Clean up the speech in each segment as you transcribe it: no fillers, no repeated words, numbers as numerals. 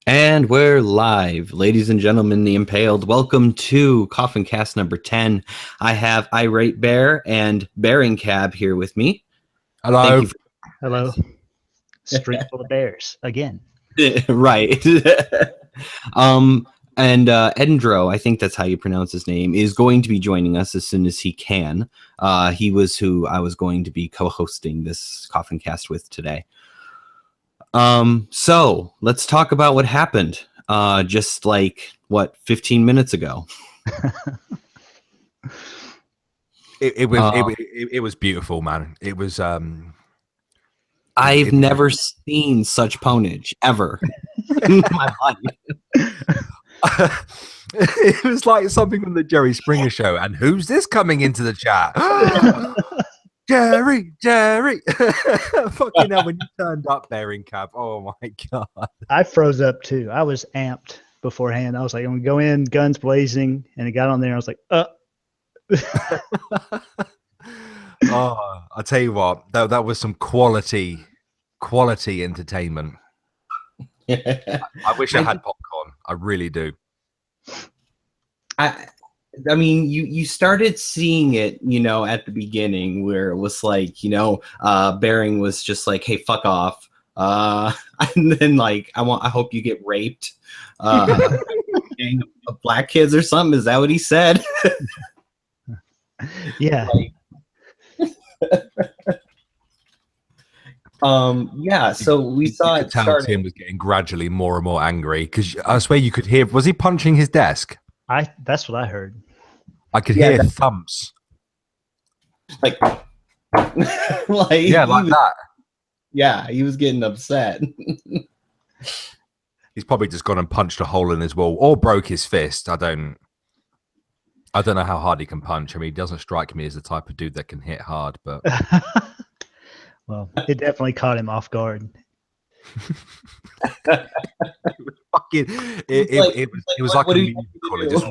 And we're live, ladies and gentlemen, the Impaled. Welcome to Coffin Cast number 10. I have Irate Bear and Bearingcab here with me. Hello. Thank you Hello. Street full of bears again. right. And Edindro, I think that's how you pronounce his name, is going to be joining us as soon as he can. He was who I was going to be co-hosting this Coffin Cast with today. So let's talk about what happened. Just like 15 minutes ago. It was beautiful, man. It was I've never seen such ponage ever in my life. It was like something from the Jerry Springer show. And who's this coming into the chat? Jerry. Fucking hell, when you turned up there in cab. Oh my god. I froze up too. I was amped beforehand. I was like, I'm gonna go in, guns blazing, and it got on there. I was like, Oh, I'll tell you what, that was some quality entertainment. I wish I had popcorn. I really do. I mean, you started seeing it, at the beginning where it was like, Bearing was just like, hey, fuck off. And then like, I hope you get raped. Gang of black kids or something. Is that what he said? yeah. Yeah, so we saw it start. Tim was getting gradually more and more angry because I swear you could hear. Was he punching his desk? That's what I heard. I could hear thumps. Like that. Yeah, he was getting upset. He's probably just gone and punched a hole in his wall or broke his fist. I don't know how hard he can punch. I mean, he doesn't strike me as the type of dude that can hit hard, but well, it definitely caught him off guard. It was like a musical. It just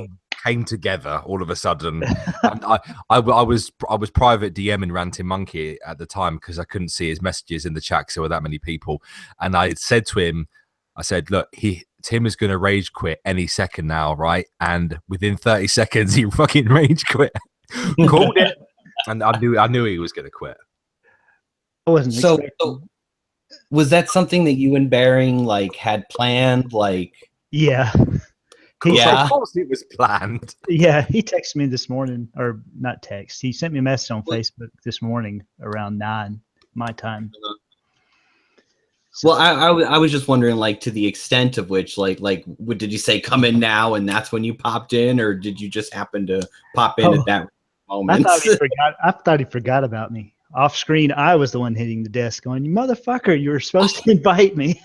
came together all of a sudden. And I was private DMing Ranting Monkey at the time because I couldn't see his messages in the chat because there were that many people. And I said to him, I said, look, Tim is going to rage quit any second now, right? And within 30 seconds, he fucking rage quit. Called it. And I knew he was going to quit. I wasn't so was that something that you and Bearing like had planned? Like, yeah. Of course it was planned. Yeah, he texted me this morning, or not text. He sent me a message on Facebook this morning around 9 my time. So, well, I was just wondering, like, to the extent of which, like, did you say come in now, and that's when you popped in, or did you just happen to pop in at that moment? I thought he forgot about me. Off screen, I was the one hitting the desk, going, "You motherfucker! You were supposed to invite me."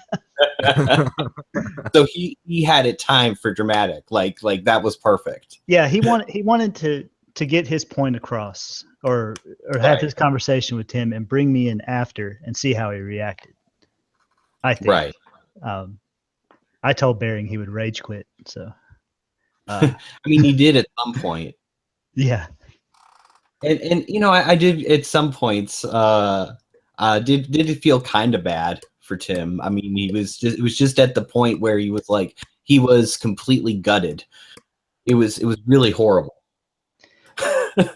So he had it timed for dramatic, like that was perfect. Yeah, he wanted to get his point across, or have his conversation with Tim and bring me in after and see how he reacted. I think. Right. I told Bearing he would rage quit. So. I mean, he did at some point. Yeah. And I did at some points. Did feel kind of bad for Tim. I mean, it was just at the point where he was like he was completely gutted. It was really horrible. Well,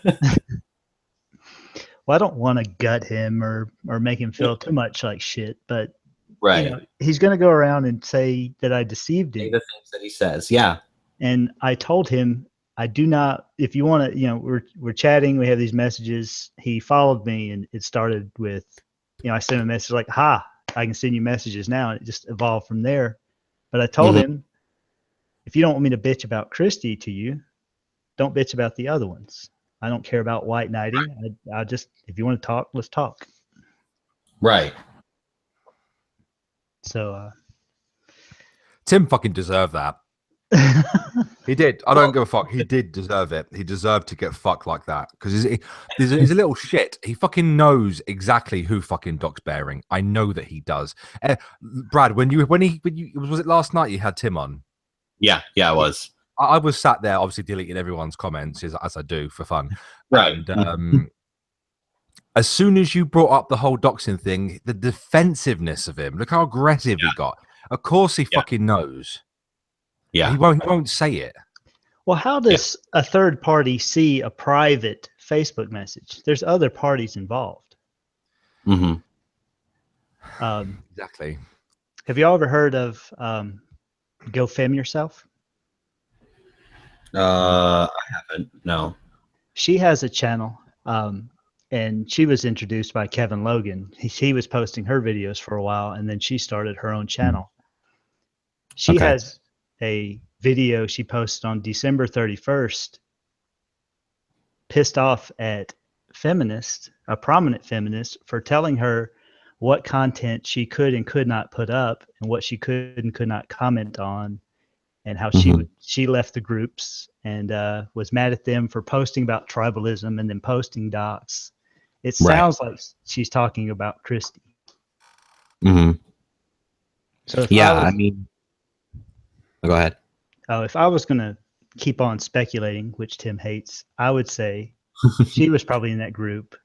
I don't want to gut him or make him feel too much like shit, but right, he's going to go around and say that I deceived him. The things that he says, yeah. And I told him, I do not. If you want to, we're chatting. We have these messages. He followed me, and it started with, I sent him a message like, "Ha, I can send you messages now," and it just evolved from there. But I told him, if you don't want me to bitch about Christy to you, don't bitch about the other ones. I don't care about white knighting. I just, if you want to talk, let's talk. Right. So, Tim fucking deserved that. He did. I don't give a fuck. He did deserve it. He deserved to get fucked like that because he's a little shit. He fucking knows exactly who fucking Doc's Bearing. I know that he does. Brad, when you was it last night you had Tim on? Yeah, it was. I was sat there, obviously deleting everyone's comments as I do for fun. Right. And as soon as you brought up the whole doxing thing, the defensiveness of him, look how aggressive he got. Of course he fucking knows. Yeah. He won't say it. Well, how does a third party see a private Facebook message? There's other parties involved. Mm-hmm. Exactly. Have you all ever heard of Go Fem Yourself? I haven't. No. She has a channel, and she was introduced by Kevin Logan. He was posting her videos for a while, and then she started her own channel. She has a video she posted on December 31st, pissed off at feminists, a prominent feminist, for telling her what content she could and could not put up and what she could and could not comment on, and how she left the groups and was mad at them for posting about tribalism and then posting docs. It sounds like she's talking about Christy. Mm-hmm. So I mean, go ahead. If I was going to keep on speculating, which Tim hates, I would say she was probably in that group.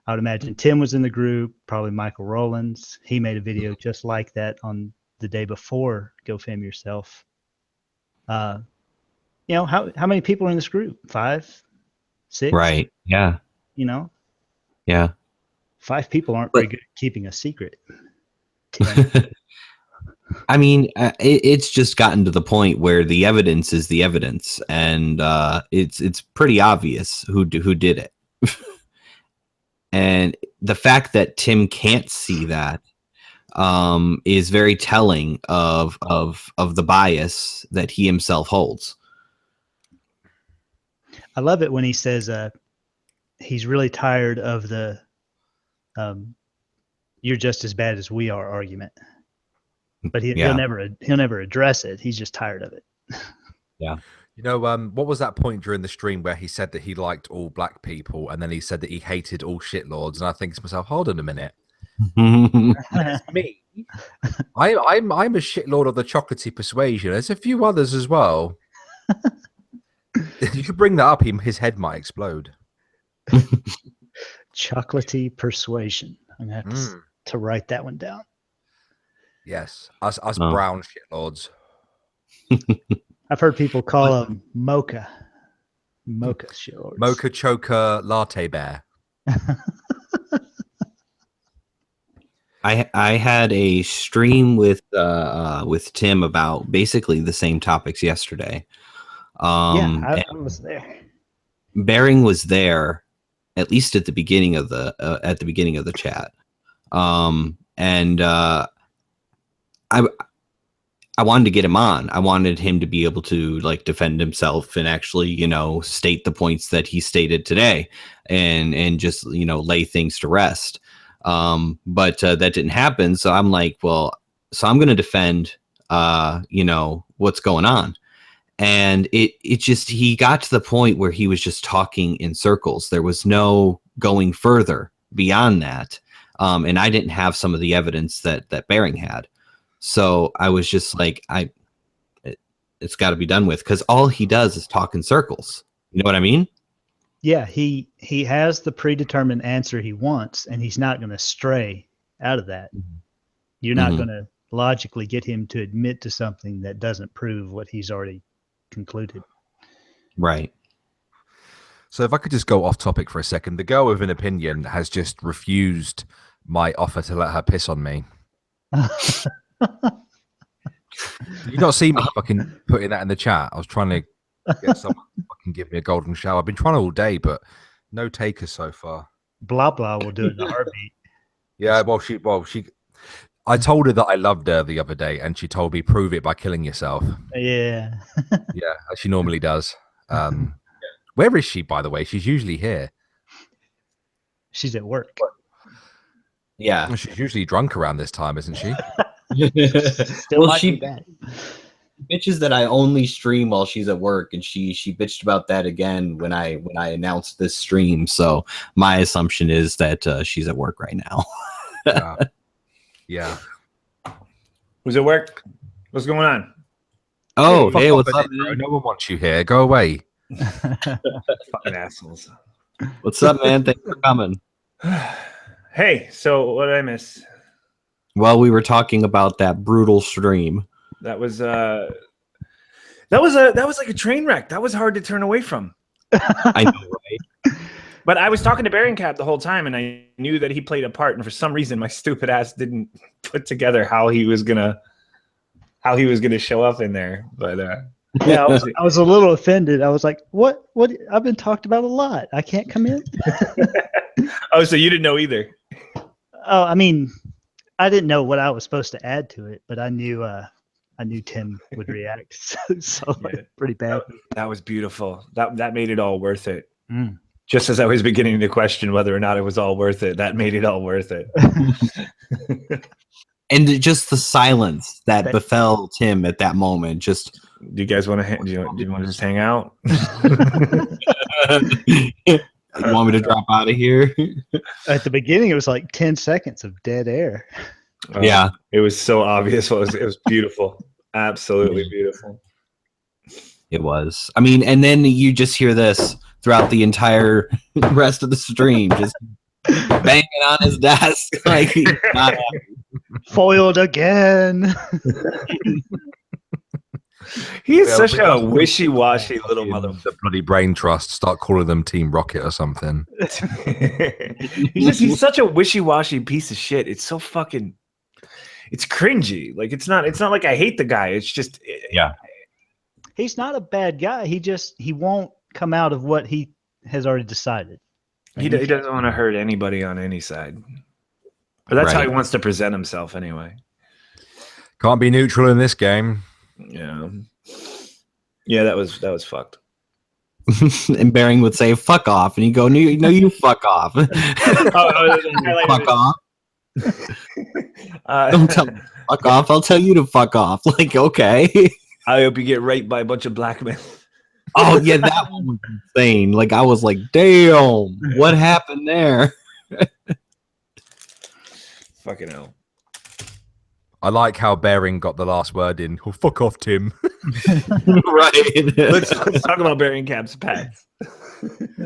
I would imagine Tim was in the group, probably Michael Rowlands. He made a video just like that on the day before Go Fem Yourself. How many people are in this group? 5, 6? Right. Yeah. Yeah. 5 people aren't very good at keeping a secret. I mean, it's just gotten to the point where the evidence is the evidence, and it's pretty obvious who did it. And the fact that Tim can't see that is very telling of the bias that he himself holds. I love it when he says he's really tired of the "you're just as bad as we are" argument, but he'll never address it. He's just tired of it. Yeah. What was that point during the stream where he said that he liked all black people, and then he said that he hated all shitlords? And I think to myself, hold on a minute. That's me. I'm a shitlord of the chocolatey persuasion. There's a few others as well. If you could bring that up, his head might explode. Chocolatey persuasion. I'm gonna have to write that one down. Yes, us brown shitlords. I've heard people call them mocha shitlords. Mocha choker latte bear. I had a stream with Tim about basically the same topics yesterday. I was there. Bearing was there, at least at the beginning of the chat, and I wanted to get him on. I wanted him to be able to defend himself and actually, state the points that he stated today, and just lay things to rest. But that didn't happen. So I'm like, well, so I'm going to defend, what's going on. And he got to the point where he was just talking in circles. There was no going further beyond that. And I didn't have some of the evidence that Bearing had. So I was just like, it's got to be done with, because all he does is talk in circles. You know what I mean? Yeah, he has the predetermined answer he wants, and he's not going to stray out of that. You're not going to logically get him to admit to something that doesn't prove what he's already concluded. Right. So if I could just go off topic for a second, the girl with an opinion has just refused my offer to let her piss on me. You not see me fucking putting that in the chat? I was trying to get someone to fucking give me a golden shower. I've been trying all day, but no takers so far. Blah blah will do it in a heartbeat. Yeah, I told her that I loved her the other day, and she told me, prove it by killing yourself. Yeah. Yeah, as she normally does. Where is she, by the way? She's usually here. She's at work. Yeah. She's usually drunk around this time, isn't she? Still she bitches that I only stream while she's at work, and she bitched about that again when I announced this stream. So my assumption is that she's at work right now. Yeah. Who's at work? What's going on? Oh, hey, what's up, man? No one wants you here. Go away. Fucking assholes. What's up, man? Thanks for coming. Hey, so what did I miss? Well, we were talking about that brutal stream. That was like a train wreck. That was hard to turn away from. I know, right? But I was talking to Bearingcab the whole time, and I knew that he played a part. And for some reason, my stupid ass didn't put together how he was gonna show up in there. But yeah, I was a little offended. I was like, "What? What? I've been talked about a lot. I can't come in." Oh, so you didn't know either? Oh, I mean, I didn't know what I was supposed to add to it, but I knew Tim would react. So Yeah. pretty bad. That was beautiful. That made it all worth it. Mm. Just as I was beginning to question whether or not it was all worth it, that made it all worth it. And just the silence that befell Tim at that moment. Just, do you guys want to? Do you want to just hang out? you want me to drop out of here? At the beginning, it was like 10 seconds of dead air. Yeah, it was so obvious. It was beautiful, absolutely beautiful. it was. I mean, and then you just hear this throughout the entire rest of the stream, just banging on his desk like he's not happy. Foiled again. He is such a wishy-washy little motherfucker. The bloody brain trust. Start calling them Team Rocket or something. he's such a wishy-washy piece of shit. It's so fucking. It's cringy. Like it's not like I hate the guy. It's just yeah. He's not a bad guy. He won't come out of what he has already decided. He doesn't want to hurt anybody on any side. But that's how he wants to present himself anyway. Can't be neutral in this game. Yeah. Yeah, that was fucked. And Bearing would say, "Fuck off," and you go, "No, you fuck off." Fuck off. Don't tell me to fuck off. I'll tell you to fuck off. Like, okay. I hope you get raped by a bunch of black men. Oh yeah, that one was insane. Like I was like, damn, what happened there? Fucking hell. I like how Bearing got the last word in. Oh, fuck off, Tim. Right. Let's talk about Bearingcab's pets.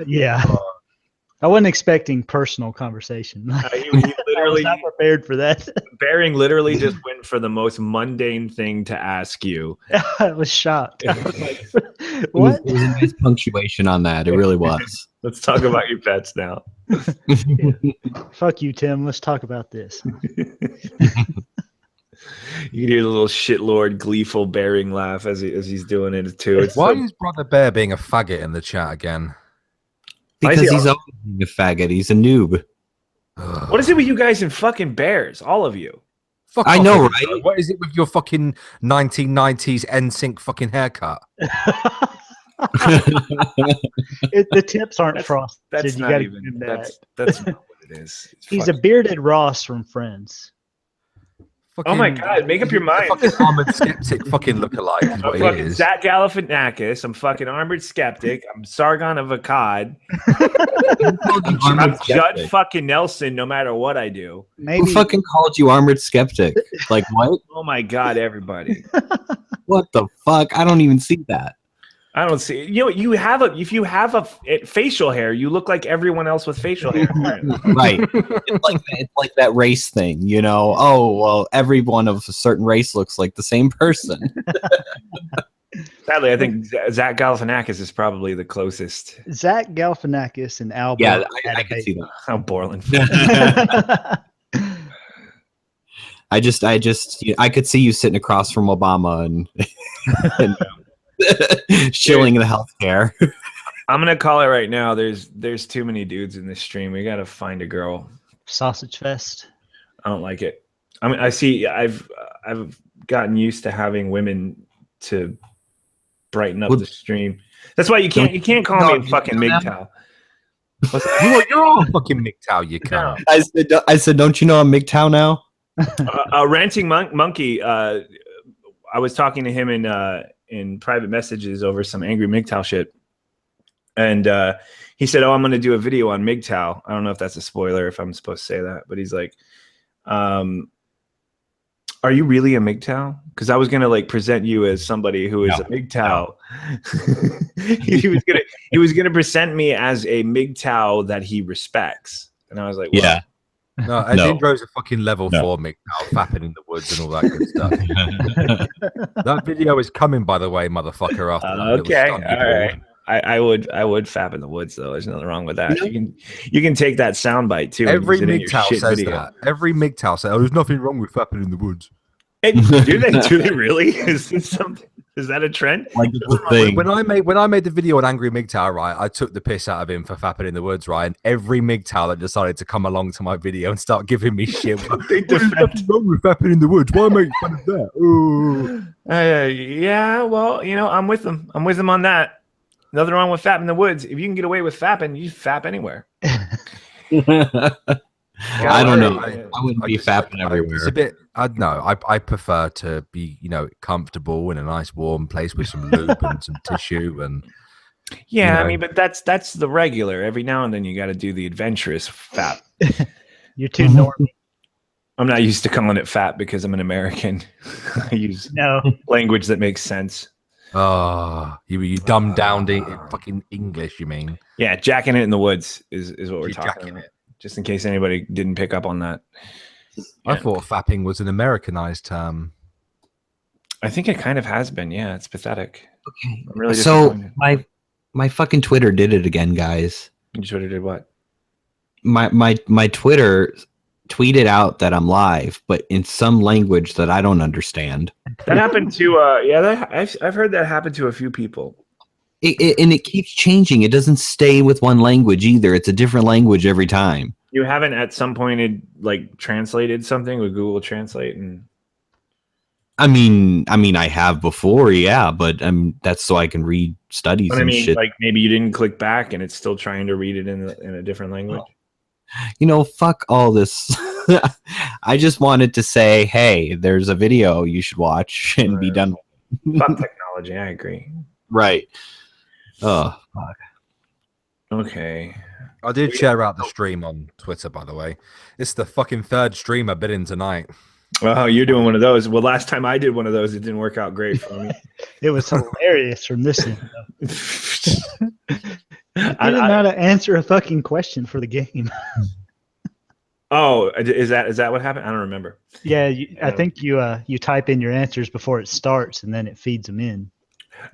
Yeah. I wasn't expecting personal conversation. He literally I was not prepared for that. Bearing literally just went for the most mundane thing to ask you. I was shocked. I was like, what? It was a nice punctuation on that. It really was. Let's talk about your pets now. Yeah. Fuck you, Tim. Let's talk about this. You can hear the little shitlord gleeful Bearing laugh as he's doing it too. Why is Brother Bear being a faggot in the chat again? Because he's always being a faggot. He's a noob. What is it with you guys and fucking bears? All of you. Fuck I off, know, Edindro. right? What is it with your fucking 1990s NSYNC fucking haircut? The tips aren't frosted. That's You not gotta even. give him that. That's not what it is. He's a bearded Ross from Friends. Oh my God! Make up your mind. Fucking armored skeptic fucking lookalike is what I'm he fucking is. Zach Galifianakis. I'm fucking armored skeptic. I'm Sargon of Akkad. I'm Judd fucking Nelson. No matter what I do. Maybe. Who fucking called you armored skeptic? Like what? Oh my God! Everybody. What the fuck? I don't even see that. I don't see. You know, if you have a facial hair, you look like everyone else with facial hair. Right. It's like that race thing, you know. Oh well, everyone of a certain race looks like the same person. Sadly, I think Zach Galifianakis is probably the closest. Zach Galifianakis and Al. Yeah, I can see that. How Borland. I could see you sitting across from Obama and shilling the healthcare. I'm gonna call it right now. There's too many dudes in this stream. We gotta find a girl. Sausage fest. I don't like it. I mean, I see. I've gotten used to having women to brighten up the stream. That's why you can't call me fucking MGTOW. You're all fucking MGTOW, you cunt. I said, don't you know I'm MGTOW now? Ranting Monkey. I was talking to him in private messages over some angry MGTOW shit. And he said, "Oh, I'm going to do a video on MGTOW." I don't know if that's a spoiler, if I'm supposed to say that. But he's like, "Are you really a MGTOW?" Because I was going to like present you as somebody who is a MGTOW. he was gonna present me as a MGTOW that he respects. And I was like, well, yeah. No, Edindro's a fucking level 4 MGTOW, fapping in the woods and all that good stuff. That video is coming, by the way, motherfucker. After that Okay, all right. I would fap in the woods though. There's nothing wrong with that. You can take that soundbite too. Every MGTOW says that. Every MGTOW says, "Oh, there's nothing wrong with fapping in the woods." Hey, do they really? Is this something? Is that a trend? Like when I made the video on Angry MGTOW, right, I took the piss out of him for fapping in the woods, right? And every MGTOW that decided to come along to my video and start giving me shit, there's nothing wrong with fapping in the woods. Why make fun of that? Yeah, well, I'm with them. I'm with them on that. Nothing wrong with fapping in the woods. If you can get away with fapping, you fap anywhere. I don't know. I wouldn't be fapping everywhere. It's a bit. I prefer to be, comfortable in a nice warm place with some lube and some tissue and. Yeah, I mean, but that's the regular. Every now and then you got to do the adventurous fap. You're too normal. I'm not used to calling it fap because I'm an American. I use language that makes sense. Oh, you dumbed down the fucking English, you mean? Yeah, jacking it in the woods is what we're talking about. Just in case anybody didn't pick up on that. I thought fapping was an Americanized term. I think it kind of has been. Yeah, it's pathetic. Okay. I'm really so my fucking Twitter did it again, guys. Your Twitter did what? My Twitter tweeted out that I'm live, but in some language that I don't understand. That happened to I've heard that happen to a few people. And it keeps changing. It doesn't stay with one language either. It's a different language every time. You haven't at some point translated something with Google Translate and. I mean, I have before, yeah, but that's so I can read studies and shit. Like maybe you didn't click back and it's still trying to read it in a different language. Fuck all this. I just wanted to say, hey, there's a video you should watch and be done. Fuck technology. I agree. Right. Oh, fuck. Okay. I did share out the stream on Twitter, by the way. It's the fucking third stream I've been in tonight. Oh, you're doing one of those. Well, last time I did one of those, it didn't work out great for me. It was hilarious from this end. I didn't know how to answer a fucking question for the game. Oh, is that what happened? I don't remember. Yeah, I think you type in your answers before it starts, and then it feeds them in.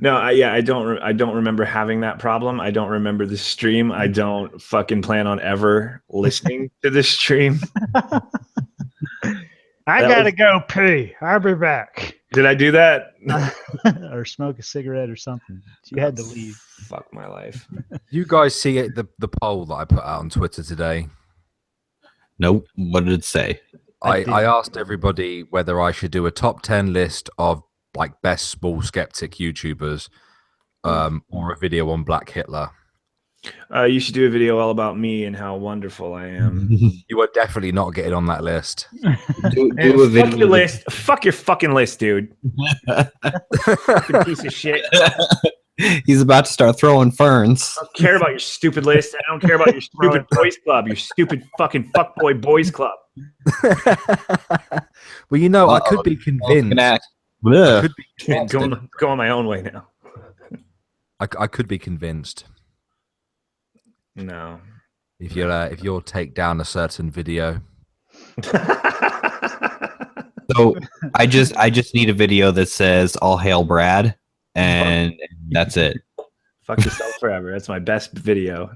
No, I don't remember having that problem. I don't remember the stream. I don't fucking plan on ever listening to this stream. I gotta go pee. I'll be back. Did I do that? Or smoke a cigarette or something. You had to leave. Fuck my life. You guys see it, the poll that I put out on Twitter today? Nope. What did it say? I asked everybody whether I should do a top 10 list of best small skeptic YouTubers or a video on Black Hitler. You should do a video all about me and how wonderful I am. You are definitely not getting on that list. do a video. Fuck your list. Fuck your fucking list, dude. Fucking piece of shit. He's about to start throwing ferns. I don't care about your stupid list. I don't care about your stupid boys club. Your stupid fucking fuckboy boys club. Well, I could be convinced. I could be convinced. Go on my own way now. I could be convinced. No. If you'll take down a certain video. So I just need a video that says "All hail Brad," and that's it. Fuck yourself forever. That's my best video.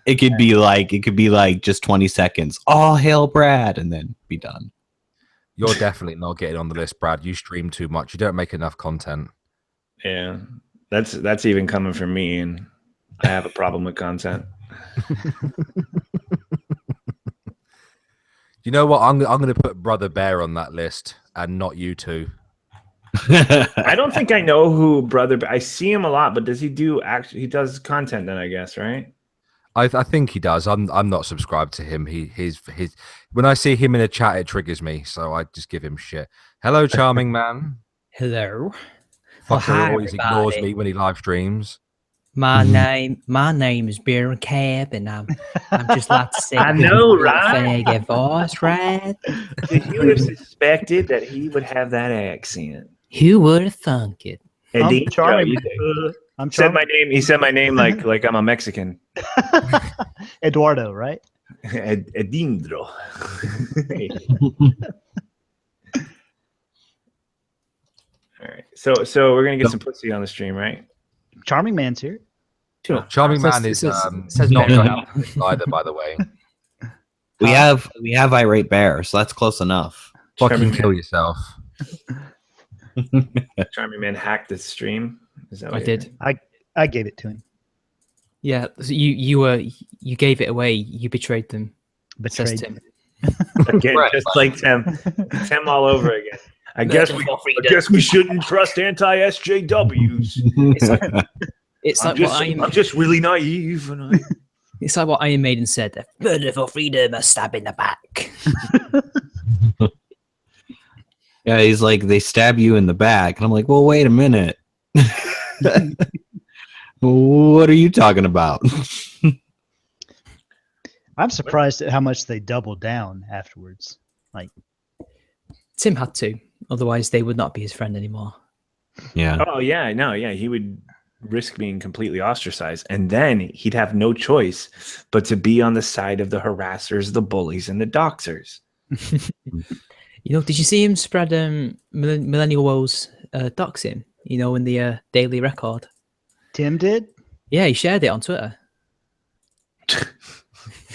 It could be like just 20 seconds. "All hail Brad," and then be done. You're definitely not getting on the list, Brad. You stream too much. You don't make enough content. Yeah, that's even coming from me, and I have a problem with content. You know what? I'm going to put Brother Bear on that list, and not you two. I don't think I know who Brother Bear. I see him a lot, but does he do actually? He does content then, I guess, right? I think he does. I'm not subscribed to him. His when I see him in a chat, it triggers me, so I just give him shit. Hello, charming man. Hello. Fucker always ignores me when he live streams. My name is Bearingcab, and I'm just like to say, I know, right? Faggy voice, right? Did you have suspected that he would have that accent? Who would have thunk it? I'm charming. He said my name like I'm a Mexican. Eduardo, right? Edindro. All right. So we're gonna get some pussy on the stream, right? Charming Man's here. Charming Says- Man is says not Bear. going out either, by the way. We have Irate Bear, so that's close enough. Fucking Charming kill Man. yourself. Charming Man hacked the stream. Is that I what did. I gave it to him. Yeah, so you gave it away. You betrayed them. Says Betrayed. Tim. Again, Right. just like Tim. Tim all over again. I guess we shouldn't trust anti-SJWs. It's I'm like what Iron, I'm just really naive. And it's like what Iron Maiden said. Murder for freedom, a stab in the back. Yeah, he's like, they stab you in the back. And I'm like, well, wait a minute. What are you talking about? I'm surprised at how much they doubled down afterwards. Like, Tim had to, otherwise they would not be his friend anymore. Yeah. oh yeah, no, yeah, he would risk being completely ostracized, and then he'd have no choice but to be on the side of the harassers, the bullies, and the doxers. You know, did you see him spread Millennial Woes doxing? You know, in the Daily Record. Tim did. Yeah, he shared it on Twitter.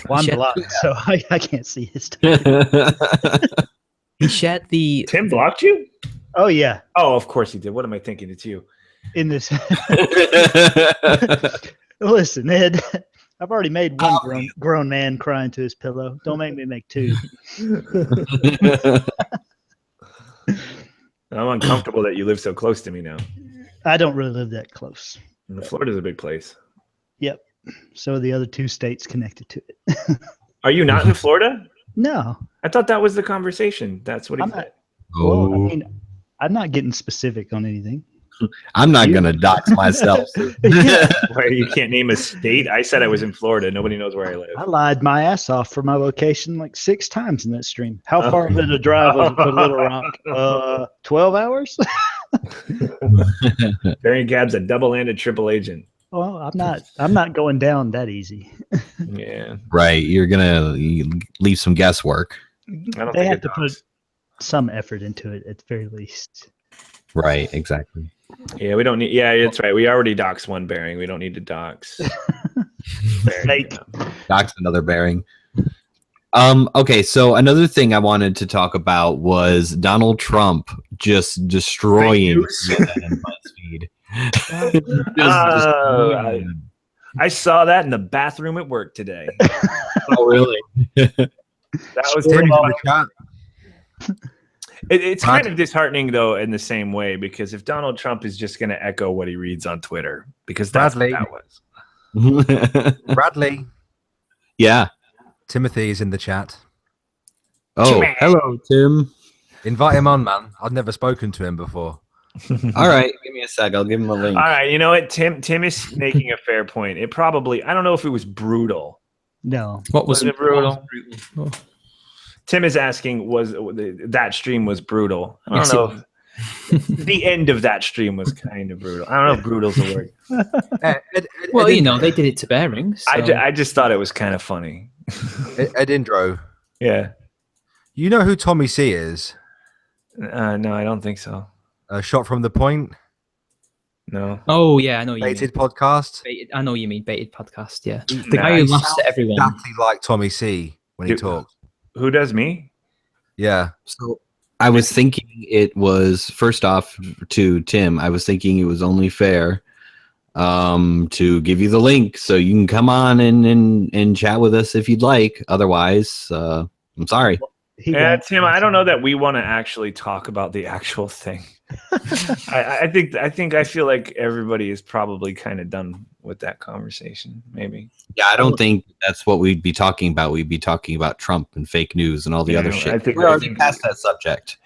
Well, I'm Shit. blocked, so I can't see his stuff. He shared the. Tim blocked you? Oh yeah, Oh, of course he did. What am I thinking? It's you. in this. Listen, Ed, I've already made one grown man crying to his pillow. Don't make me make two. I'm uncomfortable that you live so close to me now. I don't really live that close. Florida's a big place. Yep. So are the other two states connected to it. Are you not in Florida? No, I thought that was the conversation. That's what he I'm said. not. Well, I Oh, mean, I'm not getting specific on anything. I'm not going to dox myself. Where you can't name a state. I said I was in Florida. Nobody knows where I live. I lied my ass off for my location like 6 times in that stream. How far of a drive was it to Little Rock? 12 hours? Bearingcab's a double-handed triple agent. Well, I'm not going down that easy. Yeah. Right. You're going to leave some guesswork. I don't They think have it to does. put some effort into it at the very least. Right. Exactly. Yeah, we don't need. Yeah, it's right. We already doxed one bearing. We don't need to dox. Fake. Dox another bearing. Okay, so another thing I wanted to talk about was Donald Trump just destroying CNN and BuzzFeed. I saw that in the bathroom at work today. Oh, really? That was Tim pretty in funny. the chat. It's kind of disheartening though in the same way, because if Donald Trump is just going to echo what he reads on Twitter, because that's Bradley. what that was. Bradley. Yeah. Timothy is in the chat. Oh, hello, Tim. Invite him on, man. I've never spoken to him before. All right, give me a sec. I'll give him a link. All right, you know what? Tim is making a fair point. It probably, I don't know if it was brutal. No. What was it brutal? Oh. Tim is asking, was that stream was brutal? I Yes, don't know. If the end of that stream was kind of brutal. I don't know if brutal's a word. Well, you know, they did it to Bearing. So. I just thought it was kind of funny. Edindro, Yeah. you know who Tommy C is? No, I don't think so. Shot from the point. No. Oh yeah, I know you Baited mean. podcast. Baited, I know you mean baited podcast. Yeah, the Nah, guy who he laughs sounds at everyone. Exactly like Tommy C when he Dude. talks. Who does me? Yeah. So I was thinking it was, first off, to Tim, I was thinking it was only fair to give you the link so you can come on and chat with us if you'd like. Otherwise, I'm sorry. Yeah, Tim, I don't know that we want to actually talk about the actual thing. I feel like everybody is probably kind of done with that conversation. Maybe. Yeah, I don't think that's what we'd be talking about. We'd be talking about Trump and fake news and all the Yeah, other I shit. think- We're I already think- past that subject.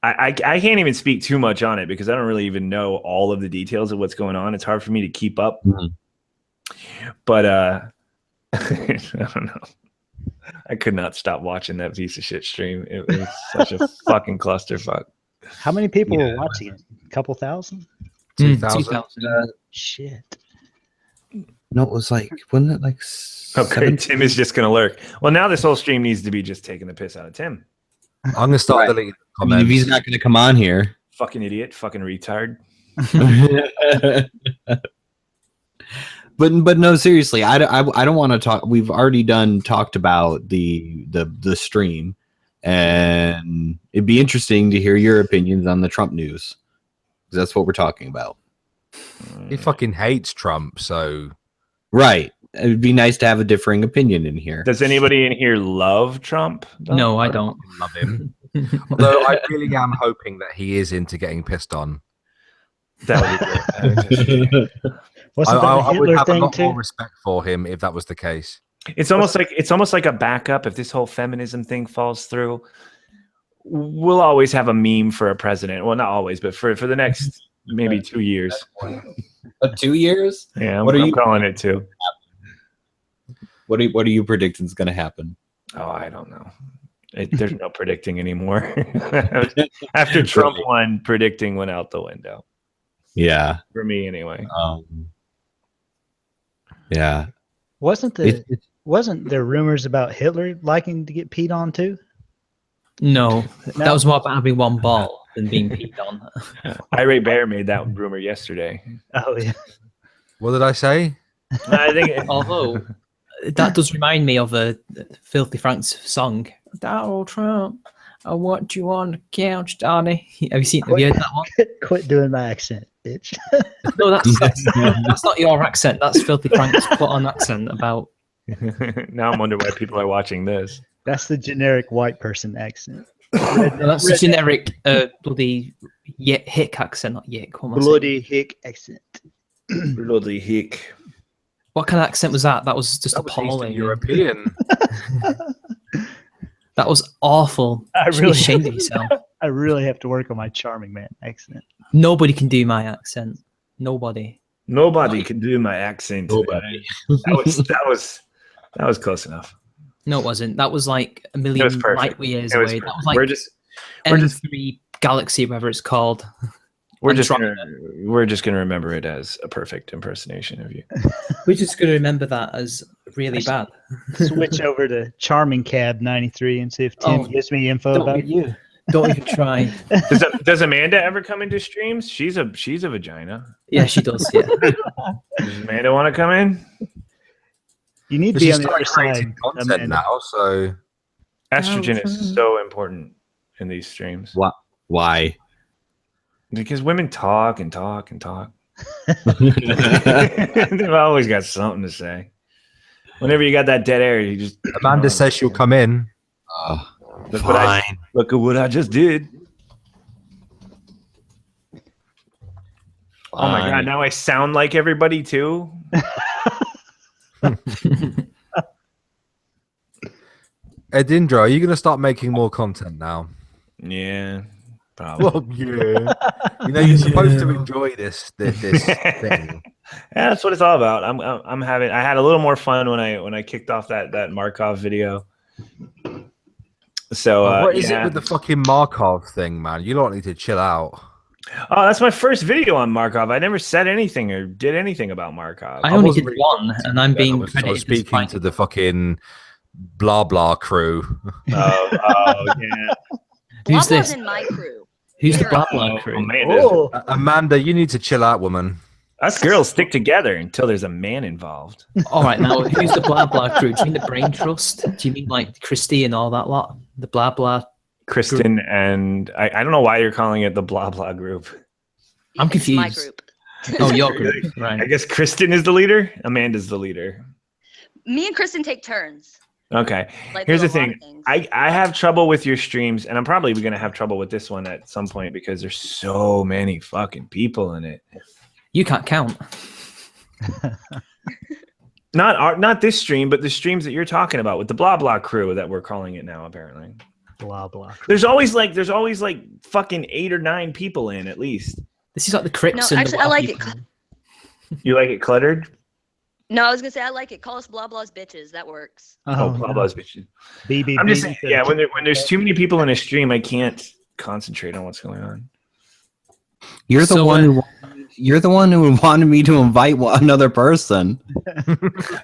I can't even speak too much on it because I don't really even know all of the details of what's going on. It's hard for me to keep up. Mhm. But I don't know. I could not stop watching that piece of shit stream. It was such a fucking clusterfuck. How many people were watching it? A couple thousand? 2,000. 2,000. Shit. No, it was like, wasn't it like? Okay, 17? Tim is just gonna lurk. Well, now this whole stream needs to be just taking the piss out of Tim. I'm gonna start Right. deleting I mean, comments. if he's not going to come on here. Fucking idiot, fucking retard. But no, seriously, I don't want to talk. We've already talked about the stream, and it'd be interesting to hear your opinions on the Trump news, because that's what we're talking about. He fucking hates Trump, so Right. It'd be nice to have a differing opinion in here. Does anybody in here love Trump? though? No, I don't. love him. Although I really am hoping that he is into getting pissed on. That would be great. Wasn't that a I would Hitler have a thing lot too? more respect for him if that was the case. It's almost like a backup. If this whole feminism thing falls through, we'll always have a meme for a president. Well, not always, but for the next maybe 2 years. 2 years? Yeah, What are I'm you- calling it too. What are you predicting is going to happen? Oh, I don't know. There's no predicting anymore. After Trump won, predicting went out the window. Yeah. For me, anyway. Yeah. Wasn't there rumors about Hitler liking to get peed on too? No, No. that was more about having one ball than being peed on. Irate Bear made that rumor yesterday. Oh yeah. What did I say? I think Although that does remind me of a Filthy Frank's song, Donald Trump. I want you on the couch, Donnie. Have you heard that one? Quit doing my accent, bitch. No, that's not your accent. That's Filthy Frank's put on accent about. now I'm wondering why people are watching this. That's the generic white person accent. No, that's a generic bloody hick accent, not yick. What am I saying? Bloody hick accent. Bloody hick. What kind of accent was that? That was just That was appalling. Eastern European. That was awful. I You should be really- ashamed of yourself. I really have to work on my charming man accent. Nobody can do my accent. Nobody. Nobody can do my accent. Nobody. That was close enough. No, it wasn't. That was like a It million was perfect. light years It was away. That perfect. was like we're just M3 Galaxy, whatever it's called. we're I'm just trying gonna remember it as a perfect impersonation of you. We're just going to remember that as really bad. Switch over to Charming Cab 93 and see if Tim Oh, gives me info don't about be- you. Don't even try. Does Amanda ever come into streams? She's a vagina. Yeah, she does. Yeah. Does Amanda want to come in? You need to But be she's on the other started side. creating content Amanda. now, so Estrogen is so important in these streams Why? because women talk and talk and talk. They've always got something to say. Whenever you got that dead air, you just Amanda says she'll come in. look what I Fine. look at what I just did. Oh my god! Now I sound like everybody too. Edindro, are you going to start making more content now? Yeah, probably. Well, yeah. You know, you're supposed to enjoy this thing. Yeah, that's what it's all about. I had a little more fun when I kicked off that Markov video. So What is yeah. it with the fucking Markov thing, man? You lot need to chill out. Oh, that's my first video on Markov. I never said anything or did anything about Markov. I only wasn't did really one, and I'm being I was credited as speaking finding- to the fucking blah blah crew. Oh, yeah. Who's Blabla's this? in my crew. Who's the You're Black a- Blood crew? Amanda. Oh, Amanda, you need to chill out, woman. Us girls stick together until there's a man involved. All right, now who's the Blah Blah crew? Do you mean the Brain Trust? Do you mean like Christie and all that lot? The Blah Blah. Kristen and I don't know why you're calling it the blah blah group. I'm It's my confused. group. Oh, your group, I right? guess Kristen is the leader. Amanda's the leader. Me and Kristen take turns. Okay. Like Here's the with a lot thing. of things. I have trouble with your streams, and I'm probably going to have trouble with this one at some point because there's so many fucking people in it. You can't count. Not this stream, but the streams that you're talking about with the blah blah crew that we're calling it now. Apparently, blah blah. there's always like fucking 8 or 9 people in at least. This is like the Crips. No, and actually, the I Wild like it. people. You like it cluttered? No, I was gonna say I like it. Call us blah blahs bitches. That works. Oh, blah blah's bitches. BB. I'm just saying, yeah. When there's too many people in a stream, I can't concentrate on what's going on. You're the So, one who wanted You're the one who wanted me to invite another person.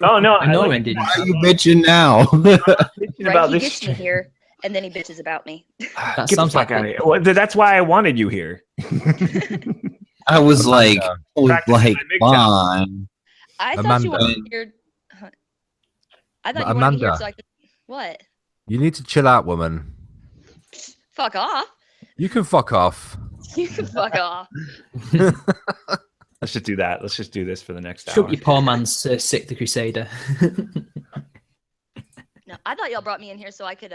Oh no, I know, and didn't. Why are you bitching now? bitching Right, about he this. gets me here, and then he bitches about me. That Get the sounds fuck like out of here. Well, that's why I wanted you here. I was like, Practicing my big come time. on. I thought Amanda. you wanted me here. I thought you wanted me here Amanda. so I could. What? You need to chill out, woman. Fuck off. You can fuck off. You can fuck off. Let's just do that. Let's just do this for the next hour. Shut your poor man's Sick the Crusader. No, I thought y'all brought me in here so I could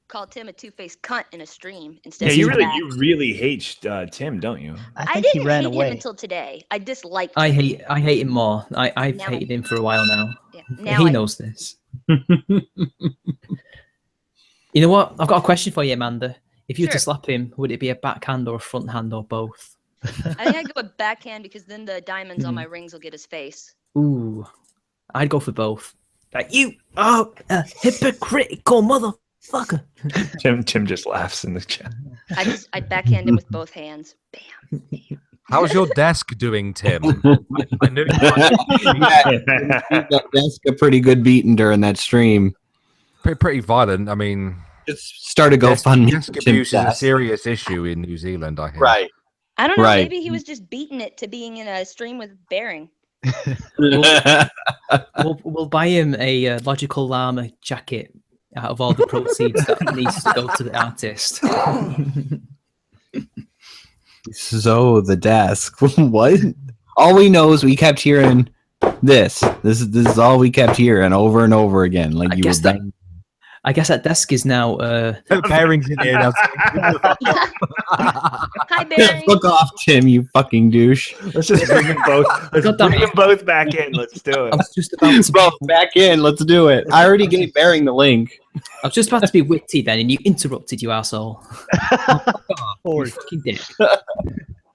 call Tim a two-faced cunt in a stream instead. Yeah, of you really hate Tim, don't you? I I think he didn't ran hate away. him until today. I disliked. I him. hate him more. I've Now- hated him for a while now. Yeah, now He I- knows this. You know what? I've got a question for you, Amanda. If you were to Sure. slap him, would it be a backhand or a front hand or both? I think I'd go with backhand because then the diamonds on my rings will get his face. Ooh, I'd go for both. Like, you are a hypocritical motherfucker. Tim just laughs in the chat. I'd backhand him with both hands. Bam. How's your desk doing, Tim? I knew That desk a pretty good beating during that stream. pretty violent. I mean, Just start a GoFundMe. desk for Tim's abuse is a desk. serious issue in New Zealand, I hear. Right. I don't know. Right. Maybe he was just beating it to being in a stream with Bearing. We'll buy him a logical llama jacket out of all the proceeds that needs to go to the artist. So the desk. What? All we know is we kept hearing this. This is all we kept hearing over and over again. Like you were I guess that desk is now Bearings in here now. Hi, Bearing. Fuck off, Tim, you fucking douche. Let's just bring them both. Let's God damn bring it. them both back in. Let's do I it. was just about to Bro, back in. Let's do it. I already gave Bearing the link. I was just about to be witty then, and you interrupted, you asshole. Or You fucking dick.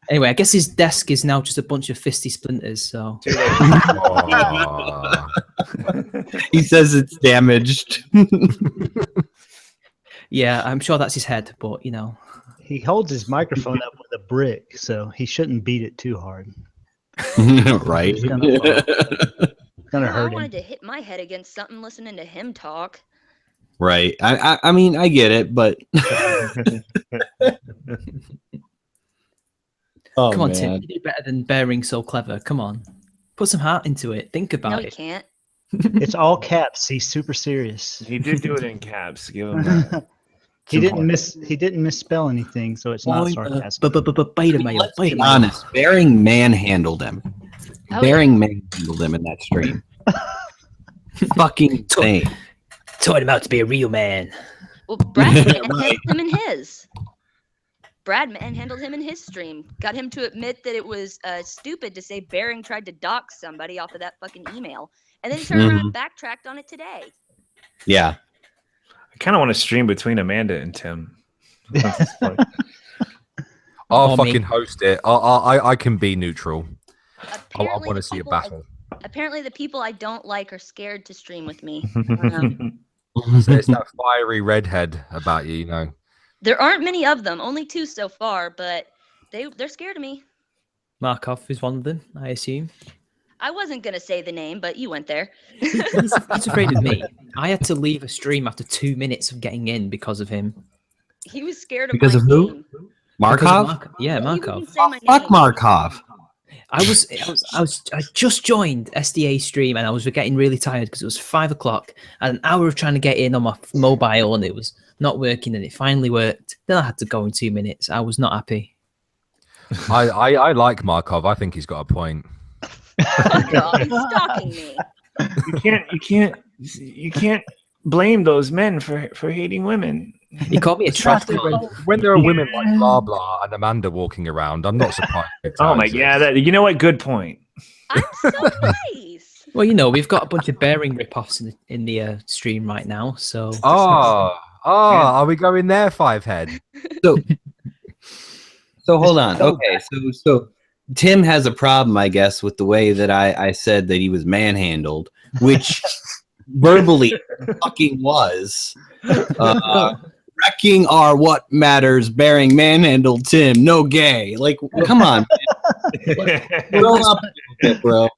Anyway, I guess his desk is now just a bunch of fisty splinters. So Aw. He says it's damaged. yeah, I'm sure that's his head, but you know, he holds his microphone up with a brick, so he shouldn't beat it too hard. Right. It's gonna I hurt wanted him. to hit my head against something listening to him talk. Right. I mean, I get it, but oh, come on, man. Tim, you do better than Bearing so clever. Come on, put some heart into it. Think No, about he it. can't. It's all caps. He's super serious. He did do it in caps. Give him that. He didn't misspell anything, so it's not sarcasm. Bite him, mate. Let's Bite be him. honest. Bearing manhandled him. Oh, Bearing manhandled him in that stream. Fucking insane. Taught him out to be a real man. Well, Brad manhandled Right. him in his. Brad manhandled him in his stream. Got him to admit that it was stupid to say Bearing tried to dox somebody off of that fucking email. And then he turned around and backtracked on it today. Yeah. I kind of want to stream between Amanda and Tim. I'll Or me. fucking host it. I can be neutral. I Apparently, want the to see a people I- battle. Apparently, the people I don't like are scared to stream with me. So it's that fiery redhead about you, you know. There aren't many of them, only 2 so far, but they're scared of me. Markov is one of them, I assume. I wasn't gonna say the name, but you went there. He's afraid of me. I had to leave a stream after 2 minutes of getting in because of him. He was scared of Because my of who? name. Markov? Yeah, You Markov. didn't say my Fuck name. Markov. I just joined SDA stream and I was getting really tired because it was 5 o'clock. I had an hour of trying to get in on my mobile and it was not working, and it finally worked. Then I had to go in 2 minutes. I was not happy. I like Markov. I think he's got a point. Fuck off, he's stalking me. You can't blame those men for hating women. He called me a trash man. When there are women like Blah Blah and Amanda walking around, I'm not surprised. Oh my, yeah, you know what? Good point. I'm so nice. Well, you know, we've got a bunch of Bearing rip-offs in the stream right now, so Are we going there, Fivehead? So hold on. Okay, so Tim has a problem, I guess, with the way that I said that he was manhandled, which verbally fucking was. Wrecking are what matters. Bearing manhandled Tim. No gay. Like, come on. Grow up a bit, bro.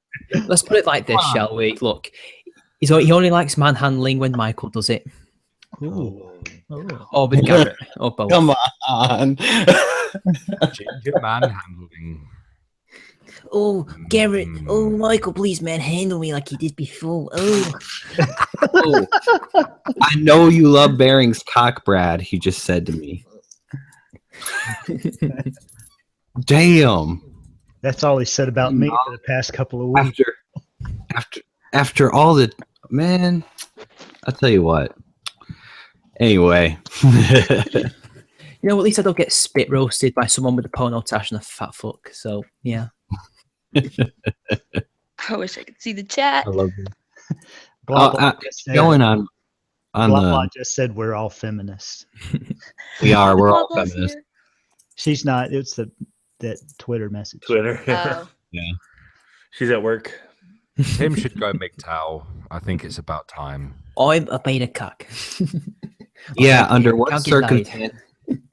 Let's put it like this, shall we? Look, he only likes manhandling when Michael does it. Ooh. Or with Garrett, or both. Come on. Ginger manhandling. Oh, Garrett. Oh, Michael, please manhandle me like he did before. Oh. Oh. I know you love Bearing's cock, Brad, he just said to me. Damn. That's all he said about me for the past couple of weeks. After all the man, I'll tell you what. Anyway. You know, at least I don't get spit roasted by someone with a porno tash and a fat fuck. So yeah. I wish I could see the chat. I love it. Going on blah, just said we're all feminists. we're all Blah's feminists. here. She's not. It's that Twitter message. Twitter. Oh. Yeah. She's at work. Tim should go MGTOW. I think it's about time. I'm a beta cock. Yeah, under what Can't get lied. circumstance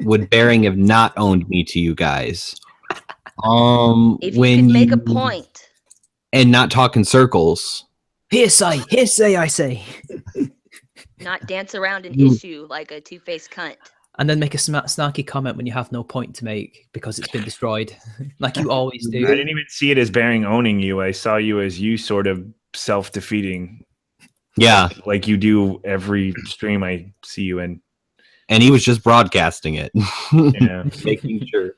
would Bearing have not owned me to you guys? If you when could make a point. and not talk in circles. Hearsay, I say. Not dance around an issue like a two-faced cunt. And then make a snarky comment when you have no point to make because it's been destroyed, like you always I do. didn't even see it as Bearing owning you. I saw you as you sort of self-defeating. Yeah, Like you do every stream I see you in. and he was just broadcasting it, Yeah. making sure.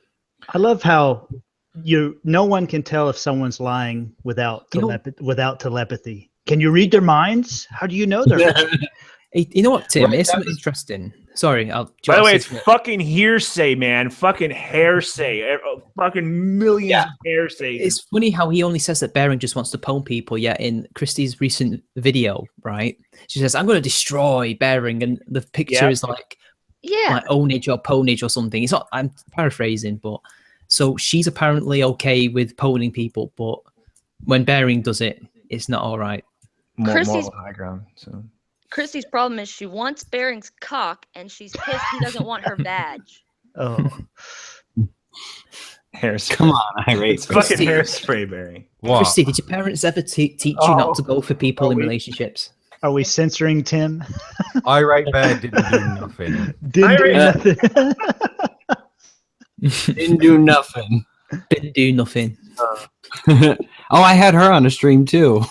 I love how no one can tell if someone's lying without You know- without telepathy. Can you read their minds? How do you know they're lying? Hey, you know what, Tim? Right, It's that something interesting. Sorry, I'll. By the way, it's fucking hearsay, man. Fucking Hearsay. Fucking millions of Hearsay. It's funny how he only says that Bearing just wants to pwn people, yet in Christie's recent video, right? She says, I'm going to destroy Bearing, and the picture is like ownage or pwnage or something. It's not, I'm paraphrasing, but so she's apparently okay with pwning people, but when Bearing does it, it's not all right. More high ground. So. Christy's problem is she wants Bearing's cock, and she's pissed he doesn't want her badge. Oh, Hairspray. Come on, irate. It's fucking hairspray, Barry. What? Christy, did your parents ever teach you not to go for people in relationships? are we censoring Tim? Irate Bear didn't do nothing. Didn't do nothing. Didn't do nothing. Didn't do nothing. Oh, I had her on a stream too.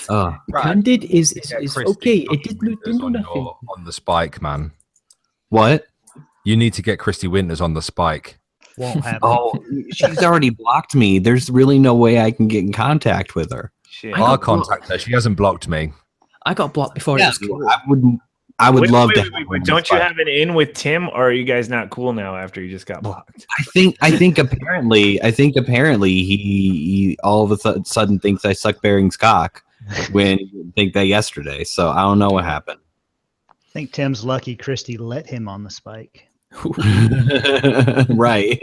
Oh, Candid is Christy okay. It fucking didn't Winters do on nothing. on the spike, man. what? You need to get Christy Winters on the spike. Won't happen. Oh, she's already blocked me. There's really no way I can get in contact with her. Shit. I'll contact her. She hasn't blocked me. I got blocked before it was cool. I would love to. Wait, don't you have an in with Tim, or are you guys not cool now after you just got blocked? I think apparently he all of a sudden thinks I suck Bearing's cock when he didn't think that yesterday. So I don't know what happened. I think Tim's lucky Christy let him on the spike. Right.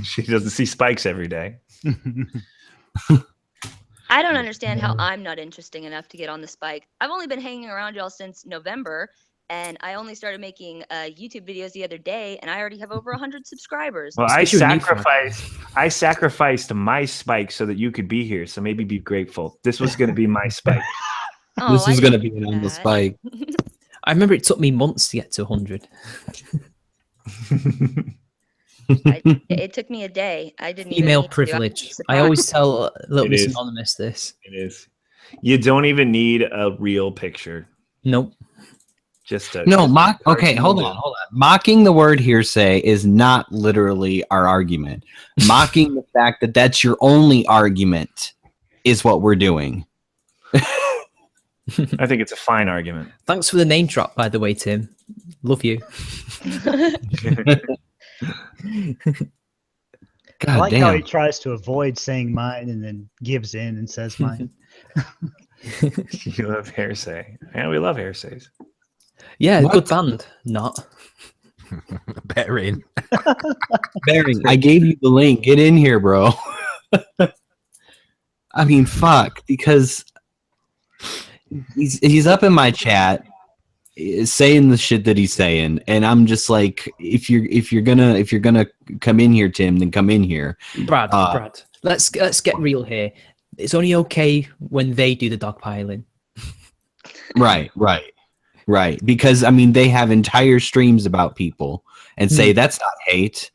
She doesn't see spikes every day. I don't understand how I'm not interesting enough to get on the spike. I've only been hanging around y'all since November, and I only started making YouTube videos the other day, and I already have over 100 subscribers. Well, It's 'cause you're a new I sacrificed my spike so that you could be here. So maybe be grateful. This was going to be my spike. Oh, This I is going to didn't be do on the that. spike. I remember it took me months to get to 100. It took me a day. I didn't even Email need to do it. privilege. I always tell Little It Miss is. Anonymous this. It is. You don't even need a real picture. Nope. Just a No, okay, hold on. Mocking the word hearsay is not literally our argument. Mocking the fact that that's your only argument is what we're doing. I think it's a fine argument. Thanks for the name drop, by the way, Tim. Love you. I God like how he damn. tries to avoid saying mine and then gives in and says mine. You love Hearsay. Yeah, we love Hearsays. Yeah, What? good band. Not. Better in. Bearing, I gave you the link. Get in here, bro. I mean, fuck, because he's up in my chat saying the shit that he's saying, and I'm just like, if you're gonna come in here, Tim, then come in here. Brad, let's get real here. It's only okay when they do the dogpiling. Right. Because I mean, they have entire streams about people and say that's not hate.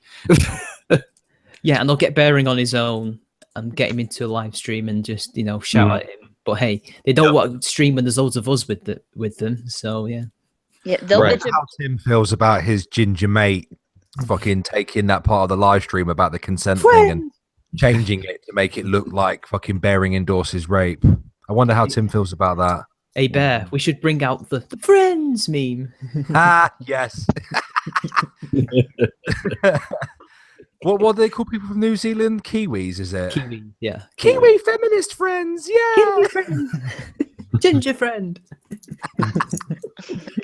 Yeah, and they'll get Bearing on his own and get him into a live stream and just shout at him. But hey, they don't want to stream when there's loads of us with them. So yeah. Yeah, they'll bitch How Tim feels about his ginger mate fucking taking that part of the live stream about the consent thing and changing it to make it look like fucking Bearing endorses rape. I wonder how Tim feels about that. Hey Bear, we should bring out the friends meme. Yes. What do they call people from New Zealand? Kiwis, is it? Kiwi, yeah. Kiwi feminist friends, yeah. Kiwi friend. Ginger friend.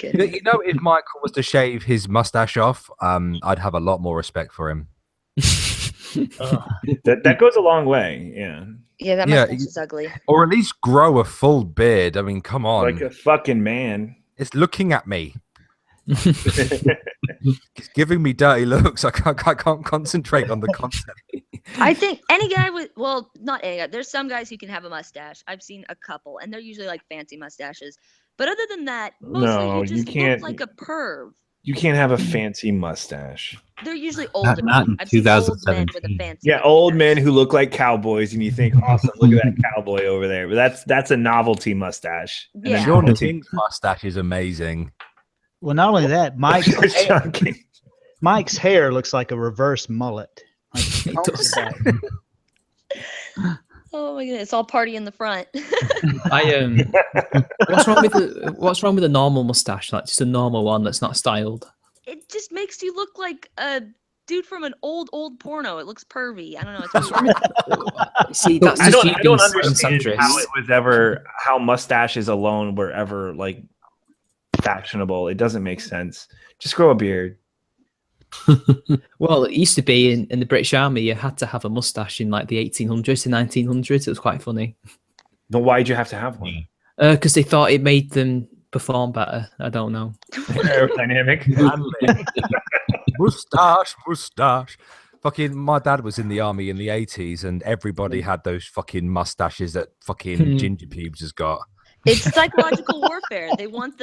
You know, if Michael was to shave his mustache off, I'd have a lot more respect for him. That goes a long way, yeah. Yeah, that mustache is ugly. Or at least grow a full beard. I mean, come on. Like a fucking man. It's looking at me. It's giving me dirty looks. I can't concentrate on the content. I think any guy with, well, not any guy. There's some guys who can have a mustache. I've seen a couple, and they're usually like fancy mustaches. But other than that, mostly you just look like a perv. You can't have a fancy mustache. They're usually older. Not in I've seen old men 2017. with a fancy Yeah, old men who look like cowboys, and you think, awesome, look at that cowboy over there. But that's a novelty mustache. And Yeah. Sean King's mustache is amazing. Well, not only that, Mike's hair looks like a reverse mullet. Like, Oh my goodness, it's all party in the front. What's wrong with a normal mustache? Like just a normal one that's not styled. It just makes you look like a dude from an old porno. It looks pervy. I don't know. It's weird. See, that's I just don't understand how it was ever, how mustaches alone were ever like fashionable. It doesn't make sense. Just grow a beard. Well, it used to be in the British Army, you had to have a mustache in like the 1800s to 1900s. It was quite funny. But why'd you have to have one? Because they thought it made them perform better. I don't know. Aerodynamic. Mustache. Fucking, my dad was in the army in the 80s, and everybody had those fucking mustaches that fucking Ginger Pubes has got. It's psychological warfare. They want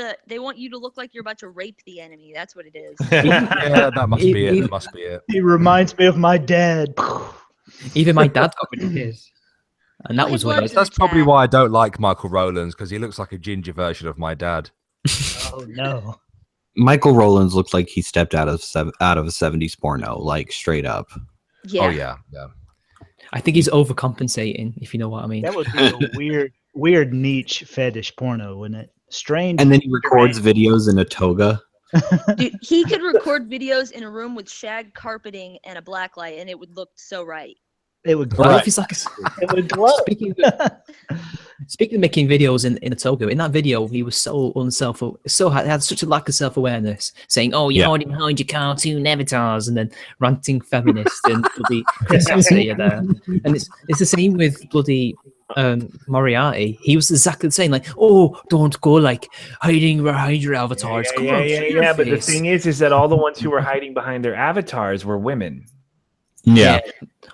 you to look like you're about to rape the enemy. That's what it is. Yeah, that must be it. That must be it. he reminds me of my dad. Even my dad got rid of his. And that was weird. That's probably why I don't like Michael Rowlands, because he looks like a ginger version of my dad. Oh no. Michael Rowlands looks like he stepped out of a 70s porno, like straight up. Yeah. Oh yeah. I think he's overcompensating, if you know what I mean. That would be a weird niche fetish porno, wouldn't it? Strange. And then he records videos in a toga. Dude, he could record videos in a room with shag carpeting and a black light, and it would look so right. It would What glow. if he's like It would glow. Speaking of making videos in a toga, in that video he was so had such a lack of self-awareness, saying, "Oh, you're hiding behind your cartoon avatars," and then ranting feminist and bloody Christmassy there. And it's the same with bloody Moriarty. He was exactly the same, like, "Oh, don't go like hiding behind your avatars." Yeah. But the thing is that all the ones who were hiding behind their avatars were women. Yeah.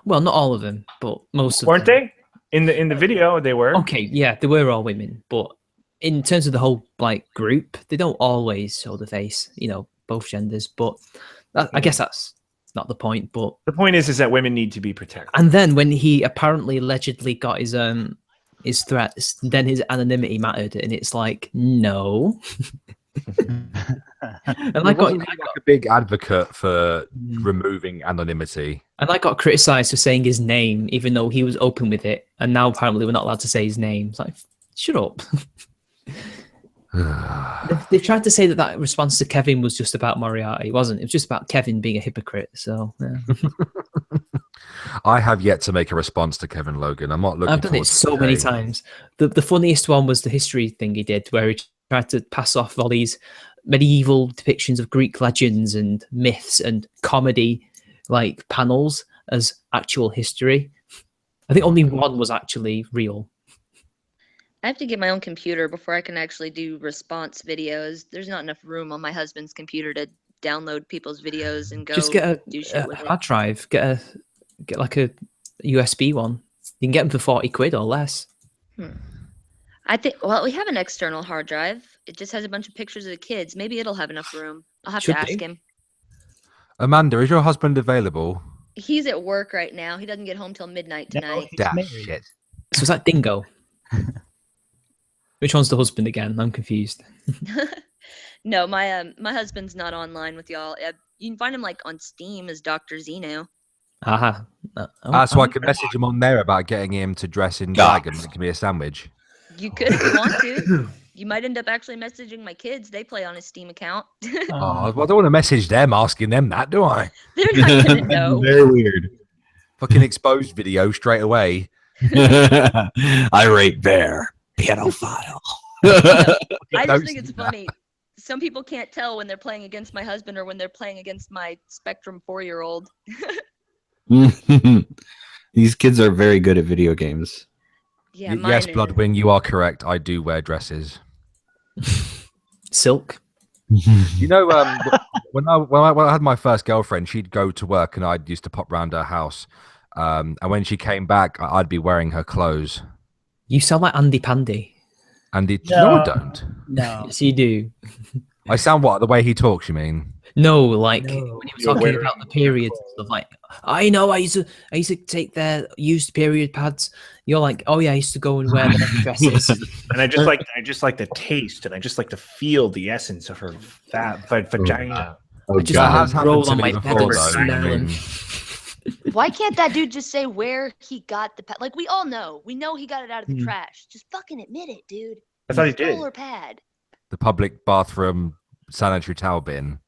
Well, not all of them, but most of Weren't them. they? In the video, they were. Okay, yeah, they were all women, but in terms of the whole like group, they don't always show the face, both genders. But I guess that's not the point. But the point is that women need to be protected. And then when he apparently allegedly got his threats, then his anonymity mattered, and it's like, no. And I got a big advocate for removing anonymity. And I got criticised for saying his name, even though he was open with it. And now apparently we're not allowed to say his name. It's like, shut up. They've tried to say that response to Kevin was just about Moriarty. It wasn't. It was just about Kevin being a hypocrite. So, yeah. I have yet to make a response to Kevin Logan. I'm not looking. I've done it so many times. The funniest one was the history thing he did, where he tried to pass off all these medieval depictions of Greek legends and myths and comedy like panels as actual history. I think only one was actually real. I have to get my own computer before I can actually do response videos. There's not enough room on my husband's computer to download people's videos and go Just get do shit with hard drive. Get like a USB one. You can get them for 40 quid or less. I think. Well, we have an external hard drive. It just has a bunch of pictures of the kids. Maybe it'll have enough room. I'll have Should to ask do. him. Amanda, is your husband available? He's at work right now. He doesn't get home till midnight tonight. he's Damn married. shit. So is that Dingo? Which one's the husband again? I'm confused. No, my husband's not online with y'all. You can find him like on Steam as Dr. Zeno. Aha. So I could message him on there about getting him to dress in drag and make me a sandwich. You could if you want to. You might end up actually messaging my kids. They play on his Steam account. Oh, well, I don't want to message them asking them that, do I? They're not gonna know. Very weird. Fucking exposed video straight away. Irate bear, pedophile. I just think it's funny. Some people can't tell when they're playing against my husband or when they're playing against my Spectrum 4-year-old. These kids are very good at video games. Yeah, Yes, Bloodwing, you are correct. I do wear dresses. Silk. You know, when I had my first girlfriend, she'd go to work and I used to pop round her house. And when she came back, I'd be wearing her clothes. You sound like Andy Pandy. No, I don't. No. Yes, you do. I sound what? The way he talks, you mean? No, like No. when he was talking about the periods and stuff, like I know I used to take their used period pads. You're like, oh yeah, I used to go and wear their dresses. And I just like the taste, and I just like to feel the essence of her vagina. Oh, I just That God. has happened roll to on me my before, bed and though. smell I them. mean, Why can't that dude just say where he got the pad? Like, we all know. We know he got it out of the trash. Just fucking admit it, dude. I thought he did. Roller pad. the public bathroom sanitary towel bin.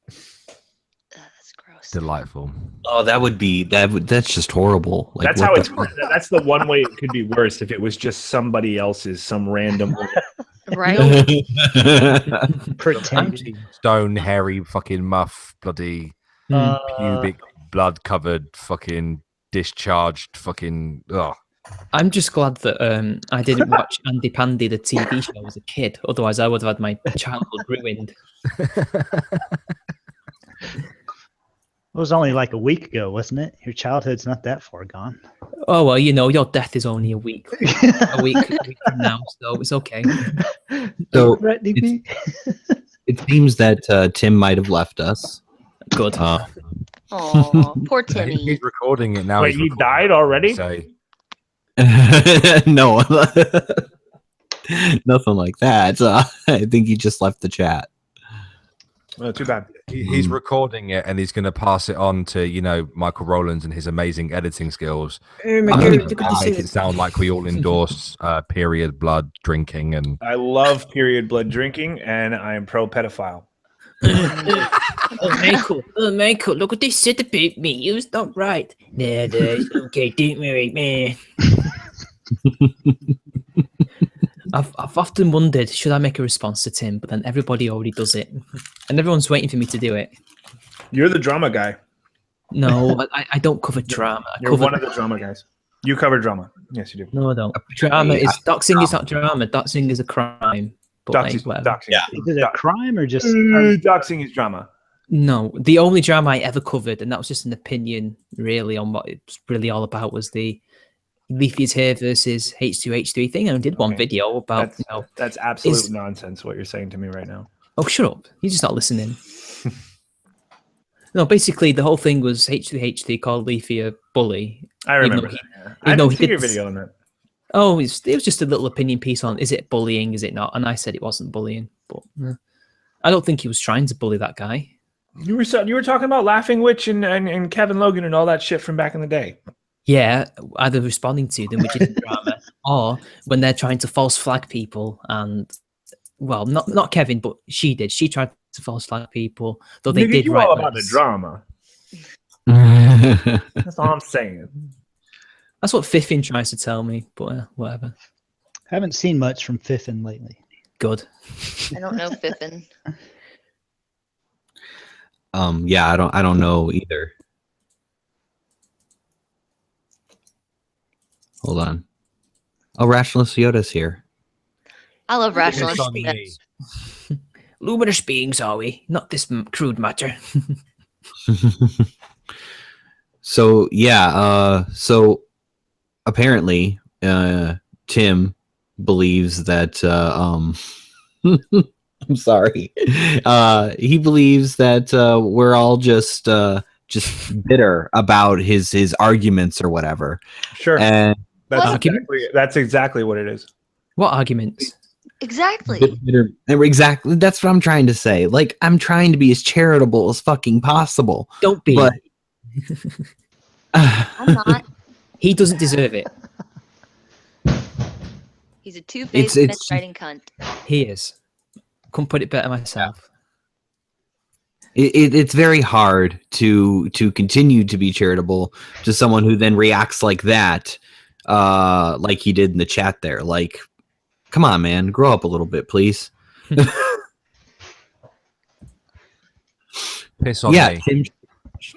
That's gross. Delightful. Oh, that's just horrible. Like, That's what how the it's. fuck? That's the one way it could be worse if it was just somebody else's, some random. Right? Pretending. Stone, hairy, fucking muff, bloody pubic, blood covered, fucking discharged, fucking. Ugh. I'm just glad that I didn't watch Andy Pandy, the TV show, as a kid. Otherwise, I would have had my childhood ruined. It was only like a week ago, wasn't it? Your childhood's not that far gone. Oh well, you know, your death is only a week from now, so it's okay. So Threatening me? it seems that Tim might have left us. Good. Oh, poor Timmy. He's recording it now. Wait, He's he recording died it. already? So, No, nothing like that. I think he just left the chat. Oh, too bad. he's recording it and he's going to pass it on to, you know, Michael Rowlands and his amazing editing skills. Make it sound like we all endorse period blood drinking and I love period blood drinking, and I am pro pedophile. Michael, look what they said about me. It was not right. Nah, it's okay. Don't worry, man. I've often wondered, should I make a response to Tim? But then everybody already does it, and everyone's waiting for me to do it. You're the drama guy. No, I don't cover drama. You're one of the drama guys. You cover drama. Yes, you do. No, I don't. Drama is doxing is not drama. Doxing is a crime. But Doxing. like, whatever. Doxing. Yeah. Is it a crime or just? Doxing is drama. No, the only drama I ever covered, and that was just an opinion, really, on what it's really all about, was the Leafy is here versus H2H3 thing. And I did one video about, That's absolute nonsense what you're saying to me right now. Oh, shut up. You're just not listening. No, basically, the whole thing was H3H3 called Leafy a bully. I remember. I didn't see your video on that. Oh, it was just a little opinion piece on, is it bullying, is it not? And I said it wasn't bullying. But I don't think he was trying to bully that guy. You were talking about Laughing Witch and Kevin Logan and all that shit from back in the day. Yeah, either responding to them, which is drama, or when they're trying to false flag people. And well, not Kevin, but she did. She tried to false flag people, though they did all about the drama. That's all I'm saying. That's what Fiffin tries to tell me, but whatever. Haven't seen much from Fiffin lately. Good. I don't know Fiffin. Yeah, I don't know either. Hold on. Oh, Rationalist Yoda's here. I love rational Piss on me. explanations. Luminous beings are we? Not this crude matter. So yeah, so apparently Tim believes that I'm sorry. He believes that we're all just bitter about his arguments or whatever. Sure. And That's exactly what it is. What arguments? Exactly. exactly, that's what I'm trying to say. Like, I'm trying to be as charitable as fucking possible. Don't be. But I'm not. He doesn't deserve it. He's a two-faced myth-writing cunt. He is. Couldn't put it better myself. It's very hard to continue to be charitable to someone who then reacts like that, like he did in the chat there. Like, come on, man, grow up a little bit, please. Piss on me.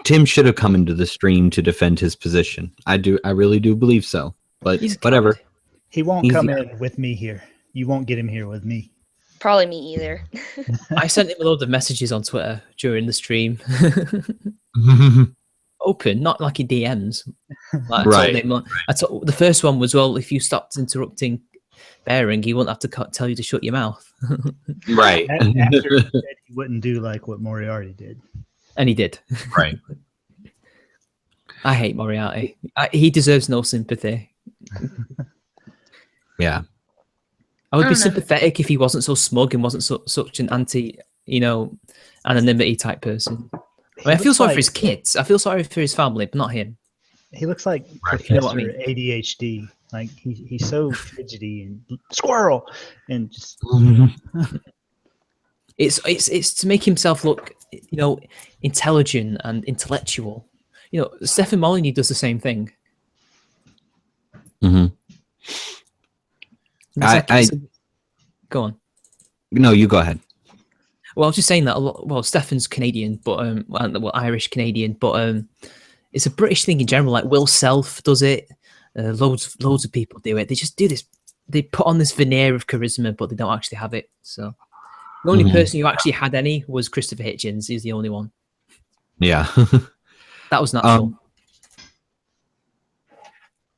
Tim should have come into the stream to defend his position. I really do believe so. But whatever. He won't come in with me here. You won't get him here with me. Probably me either. I sent him a load of messages on Twitter during the stream. Open, not like in DMs. Like, right. I told, the first one was, well, if you stopped interrupting Bearing, he wouldn't have to tell you to shut your mouth. Right. After he said he wouldn't do like what Moriarty did. And he did. Right. I hate Moriarty. He deserves no sympathy. Yeah. I would be sympathetic if he wasn't so smug and wasn't such an anonymity type person. I mean, I feel sorry for his kids. I feel sorry for his family, but not him. He looks like You know what I mean? ADHD. Like he's so fidgety and squirrel and just. It's to make himself look, intelligent and intellectual. Stephen Molyneux does the same thing. Mm-hmm. Go on. No, you go ahead. Well, I was just saying that Stefan's Canadian, but Irish Canadian, but it's a British thing in general. Like Will Self does it. Loads of people do it. They just do this. They put on this veneer of charisma, but they don't actually have it. So the only person who actually had any was Christopher Hitchens. He's the only one. Yeah. That was natural.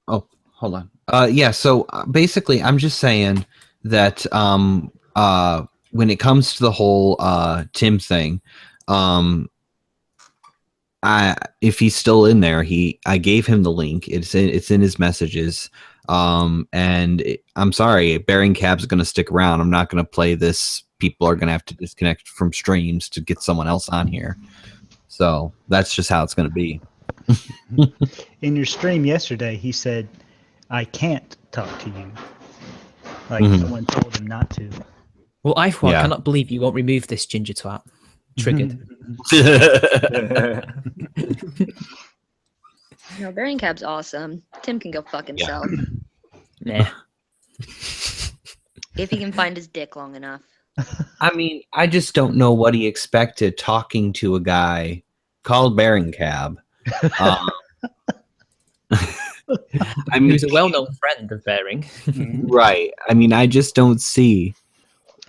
Oh, hold on. Yeah. So basically, I'm just saying that when it comes to the whole Tim thing, if he's still in there, I gave him the link. It's in his messages. I'm sorry, Bearingcab's going to stick around. I'm not going to play this. People are going to have to disconnect from streams to get someone else on here. So that's just how it's going to be. In your stream yesterday, he said, "I can't talk to you." Like someone told him not to. Well, I cannot believe you won't remove this ginger twat. Triggered. No, Bearingcab's awesome. Tim can go fuck himself. Nah. If he can find his dick long enough. I mean, I just don't know what he expected talking to a guy called Bearingcab. I mean, he was a well-known friend of Bearing. Right. I mean, I just don't see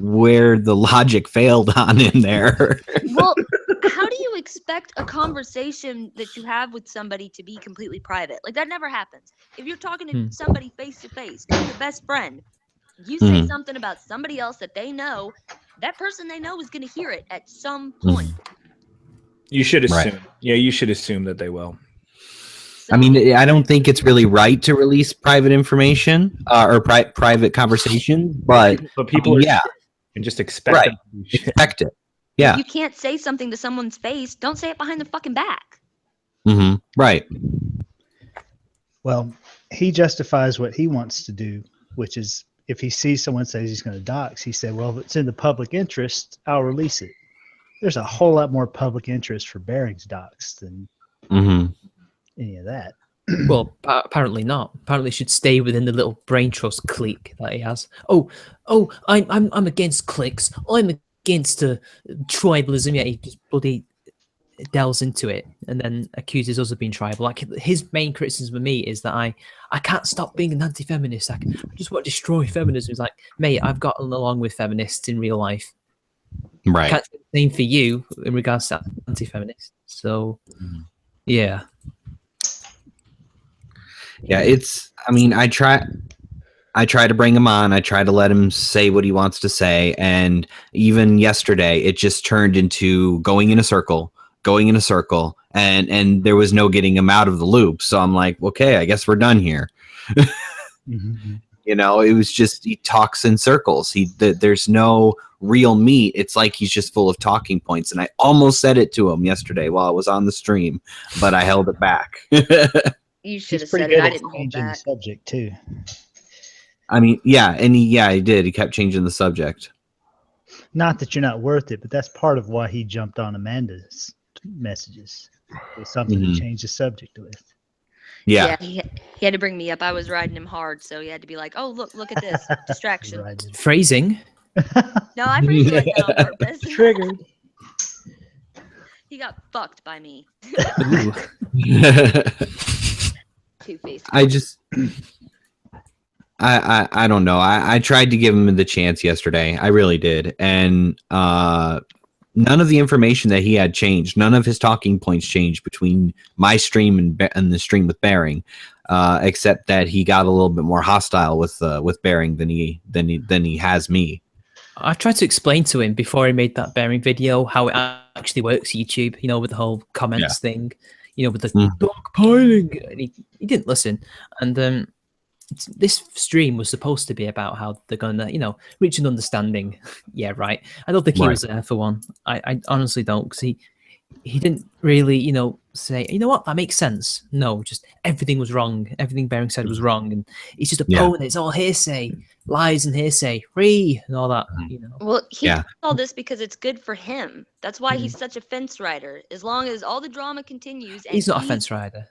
where the logic failed on in there. Well, how do you expect a conversation that you have with somebody to be completely private? Like, that never happens. If you're talking to somebody face to face, your best friend, you say something about somebody else that they know, that person they know is going to hear it at some point. You should assume. Right. Yeah, you should assume that they will. So, I mean, I don't think it's really right to release private information or private conversation, but people are and just expect expect it. Yeah. If you can't say something to someone's face, don't say it behind their fucking back. Right. Well, he justifies what he wants to do, which is if he sees someone says he's going to dox, he said, well, if it's in the public interest, I'll release it. There's a whole lot more public interest for Bearing's dox than any of that. Well, apparently not. Apparently, it should stay within the little brain trust clique that he has. I'm against cliques. I'm against tribalism. Yeah, he just bloody delves into it and then accuses us of being tribal. Like his main criticism of me is that I can't stop being an anti-feminist. I just want to destroy feminism. It's like, mate, I've gotten along with feminists in real life. Right. I can't say the same for you in regards to anti-feminist. So, yeah. Yeah, I mean, I try to bring him on. I try to let him say what he wants to say. And even yesterday, it just turned into going in a circle, and there was no getting him out of the loop. So I'm like, okay, I guess we're done here. You know, it was just, he talks in circles. There's no real meat. It's like he's just full of talking points. And I almost said it to him yesterday while I was on the stream, but I held it back. You should have pretty said good it. I at didn't hold changing the back. subject too. I mean, yeah, and he did. He kept changing the subject. Not that you're not worth it, but that's part of why he jumped on Amanda's messages. It was something to change the subject with. Yeah. He had to bring me up. I was riding him hard, so he had to be like, "Oh, look at this distraction." Right. Phrasing. No, I phrased it like that on purpose. Triggered. He got fucked by me. Ooh. Two-faced. I don't know. I tried to give him the chance yesterday. I really did. And none of the information that he had changed. None of his talking points changed between my stream and the stream with Bearing, except that he got a little bit more hostile with Bearing than he has me. I tried to explain to him before he made that Bearing video how it actually works YouTube, you know, with the whole comments thing, you know, with the dogpiling, and he didn't listen. And this stream was supposed to be about how they're gonna, you know, reach an understanding. Yeah, right. I don't think he was there for one. I honestly don't, because he didn't really, you know, say, you know what, that makes sense. No, just everything was wrong. Everything Bearing said was wrong, and he's just opponent. It's all hearsay, lies and hearsay, free and all that. You know. Well, he does all this because it's good for him. That's why he's such a fence rider. As long as all the drama continues, and he's not a fence rider.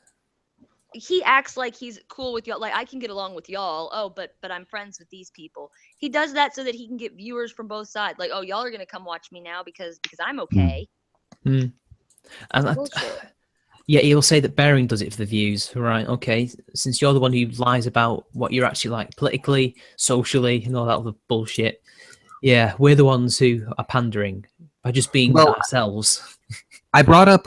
He acts like he's cool with y'all. Like, I can get along with y'all. Oh, but I'm friends with these people. He does that so that he can get viewers from both sides. Like, oh, y'all are gonna come watch me now because I'm okay. And yeah, he'll say that Bearing does it for the views, right? Okay, since you're the one who lies about what you're actually like politically, socially, and all that other bullshit. Yeah, we're the ones who are pandering by just being ourselves. I brought up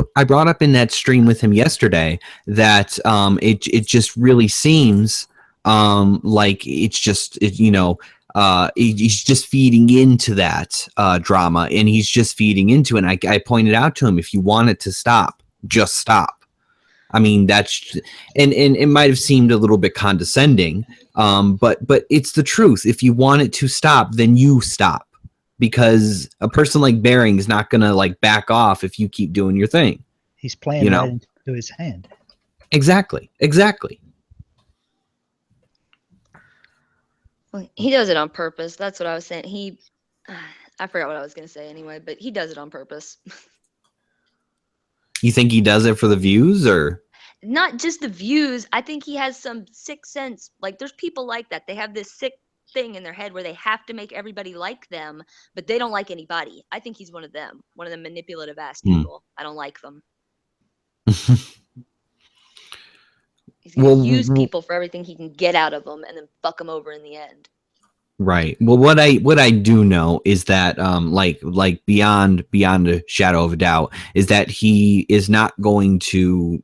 in that stream with him yesterday that it just really seems like it's just he's just feeding into that drama, and he's just feeding into it. And I pointed out to him, if you want it to stop, just stop. I mean, that's and it might have seemed a little bit condescending, but it's the truth. If you want it to stop, then you stop. Because a person like Bearing is not going to like back off if you keep doing your thing. He's playing right into his hand. Exactly. Well, he does it on purpose. That's what I was saying. I forgot what I was going to say anyway, but he does it on purpose. You think he does it for the views, or? Not just the views. I think he has some sick sense. Like, there's people like that. They have this sick thing in their head where they have to make everybody like them, but they don't like anybody. I think he's one of them, one of the manipulative ass people. I don't like them. He's gonna use people for everything he can get out of them, and then fuck them over in the end. Right. Well, what I do know is that like beyond a shadow of a doubt is that he is not going to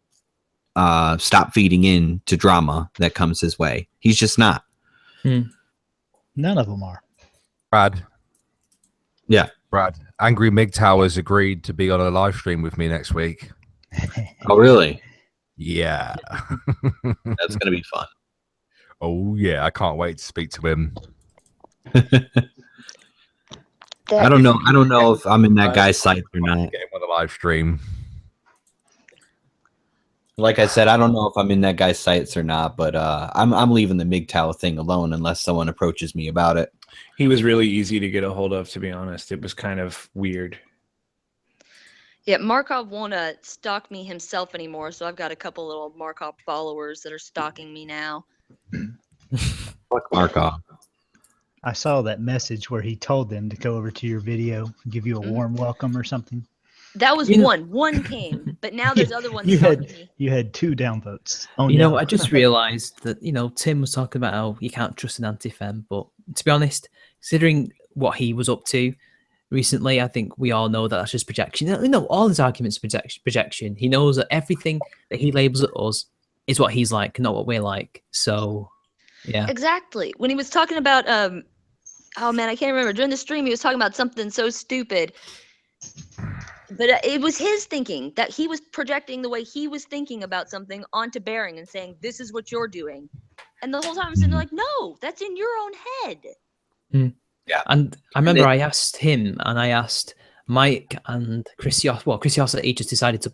stop feeding into drama that comes his way. He's just not. None of them are. Brad. Yeah. Brad. Angry MGTOW has agreed to be on a live stream with me next week. Oh, really? Yeah. That's going to be fun. Oh, yeah. I can't wait to speak to him. I don't know if I'm in that guy's sights or not. Get him on the live stream. Like I said, I don't know if I'm in that guy's sights or not, but I'm leaving the MGTOW thing alone unless someone approaches me about it. He was really easy to get a hold of, to be honest. It was kind of weird. Yeah, Markov won't stalk me himself anymore, so I've got a couple little Markov followers that are stalking me now. Fuck Markov. I saw that message where he told them to go over to your video and give you a warm welcome or something. That was one. One came, but now there's other ones. You talking to me. had 2 downvotes. Oh, You no. know, I just realised that, you know, Tim was talking about how you can't trust an anti-fem, but to be honest, considering what he was up to recently, I think we all know that that's just projection. You know, all his arguments are projection. He knows that everything that he labels at us is what he's like, not what we're like. So, yeah. Exactly. When he was talking about, oh man, I can't remember. During the stream, he was talking about something so stupid. But it was his thinking that he was projecting the way he was thinking about something onto Bearing and saying, this is what you're doing. And the whole time I'm sitting there like, no, that's in your own head. Yeah. And I remember I asked him and I asked Mike and Chris Yoss. Well, Chris Yoss, he just decided to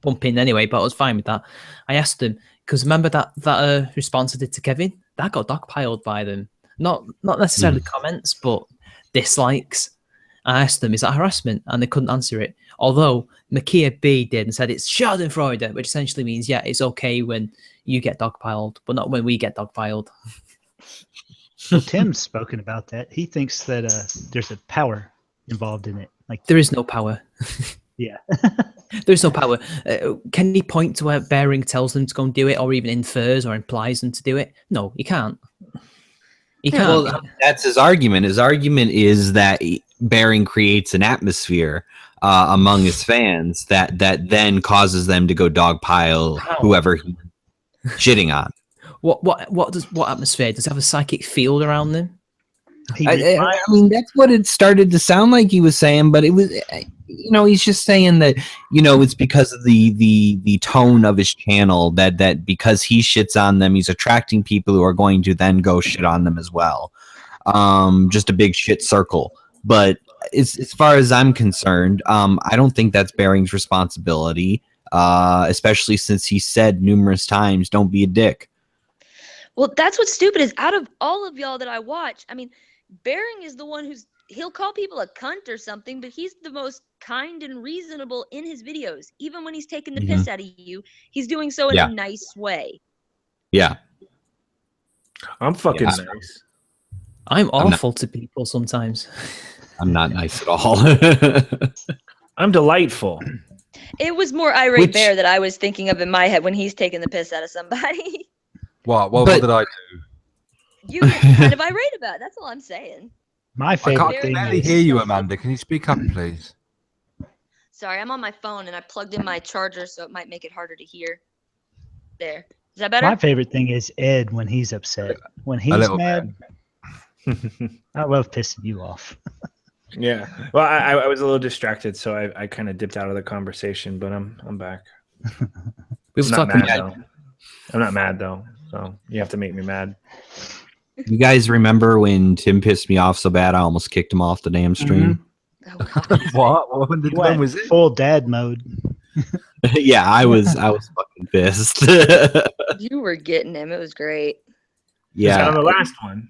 bump in anyway, but I was fine with that. I asked him, because remember that response I did to Kevin? That got dogpiled by them. Not necessarily comments, but dislikes. I asked them, is that harassment? And they couldn't answer it. Although Makia B did and said it's Schadenfreude, which essentially means, yeah, it's okay when you get dogpiled, but not when we get dogpiled. Well, Tim's spoken about that. He thinks that there's a power involved in it. Like there is no power. Yeah. There's no power. Can he point to where Bearing tells them to go and do it, or even infers or implies them to do it? No, he can't. He can't. Well, that's his argument. His argument is that Bearing creates an atmosphere among his fans that then causes them to go dogpile whoever he's shitting on. What atmosphere? Does it have a psychic field around them? I mean, that's what it started to sound like he was saying, but it was, you know, he's just saying that, you know, it's because of the tone of his channel that because he shits on them, he's attracting people who are going to then go shit on them as well. Just a big shit circle. But as far as I'm concerned, I don't think that's Bearing's responsibility, especially since he said numerous times, don't be a dick. Well, that's what's stupid is out of all of y'all that I watch, I mean, Bearing is the one he'll call people a cunt or something, but he's the most kind and reasonable in his videos. Even when he's taking the piss out of you, he's doing so in a nice way. Yeah. I'm fucking nice. I'm awful to people sometimes. I'm not nice at all. I'm delightful. It was more Irate Bear that I was thinking of in my head when he's taking the piss out of somebody. What did I do? You get kind of irate about it. That's all I'm saying. My favorite I can't barely hear you, Amanda. Can you speak up, please? Sorry, I'm on my phone and I plugged in my charger, so it might make it harder to hear. There. Is that better? My favorite thing is Ed when he's upset. When he's mad, I love pissing you off. Yeah. Well, I was a little distracted, so I kind of dipped out of the conversation, but I'm back. I'm not mad though, so you have to make me mad. You guys remember when Tim pissed me off so bad I almost kicked him off the damn stream? Oh, What? When was it? Full dad mode. Yeah, I was fucking pissed. You were getting him. It was great. Yeah. On the last one.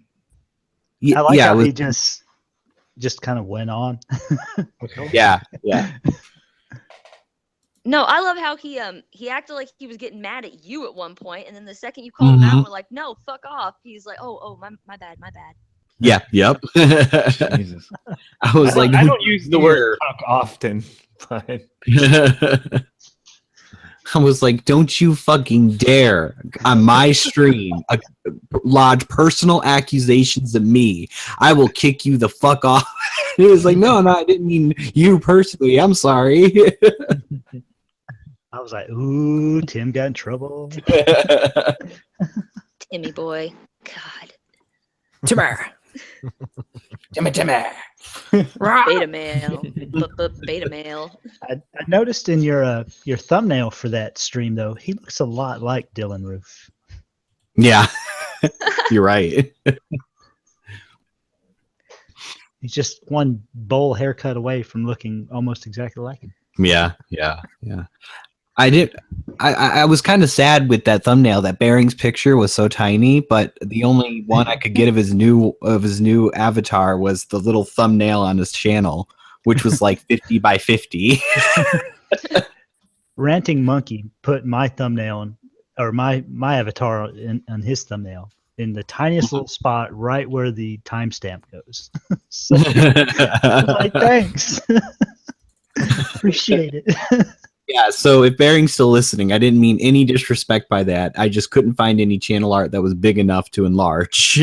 I like how he just kind of went on. Yeah. No, I love how he acted like he was getting mad at you at one point, and then the second you called him out, we're like, no, fuck off. He's like, oh, my bad. Yeah, yep. Jesus. I was like, I don't use the word fuck often, but I was like, don't you fucking dare on my stream lodge personal accusations of me. I will kick you the fuck off. He was like, no, I didn't mean you personally. I'm sorry. I was like, ooh, Tim got in trouble. Timmy boy. God. Timmer. Beta male. Beta male. I noticed in your thumbnail for that stream, though, he looks a lot like Dylan Roof. Yeah, you're right. He's just one bowl haircut away from looking almost exactly like him. Yeah. I was kind of sad with that thumbnail. That Bearing's picture was so tiny, but the only one I could get of his new avatar was the little thumbnail on his channel, which was like 50 by 50. Ranting Monkey put my thumbnail or my avatar on his thumbnail in the tiniest little spot right where the timestamp goes. So, like, thanks. Appreciate it. Yeah, so if Bearing's still listening, I didn't mean any disrespect by that. I just couldn't find any channel art that was big enough to enlarge.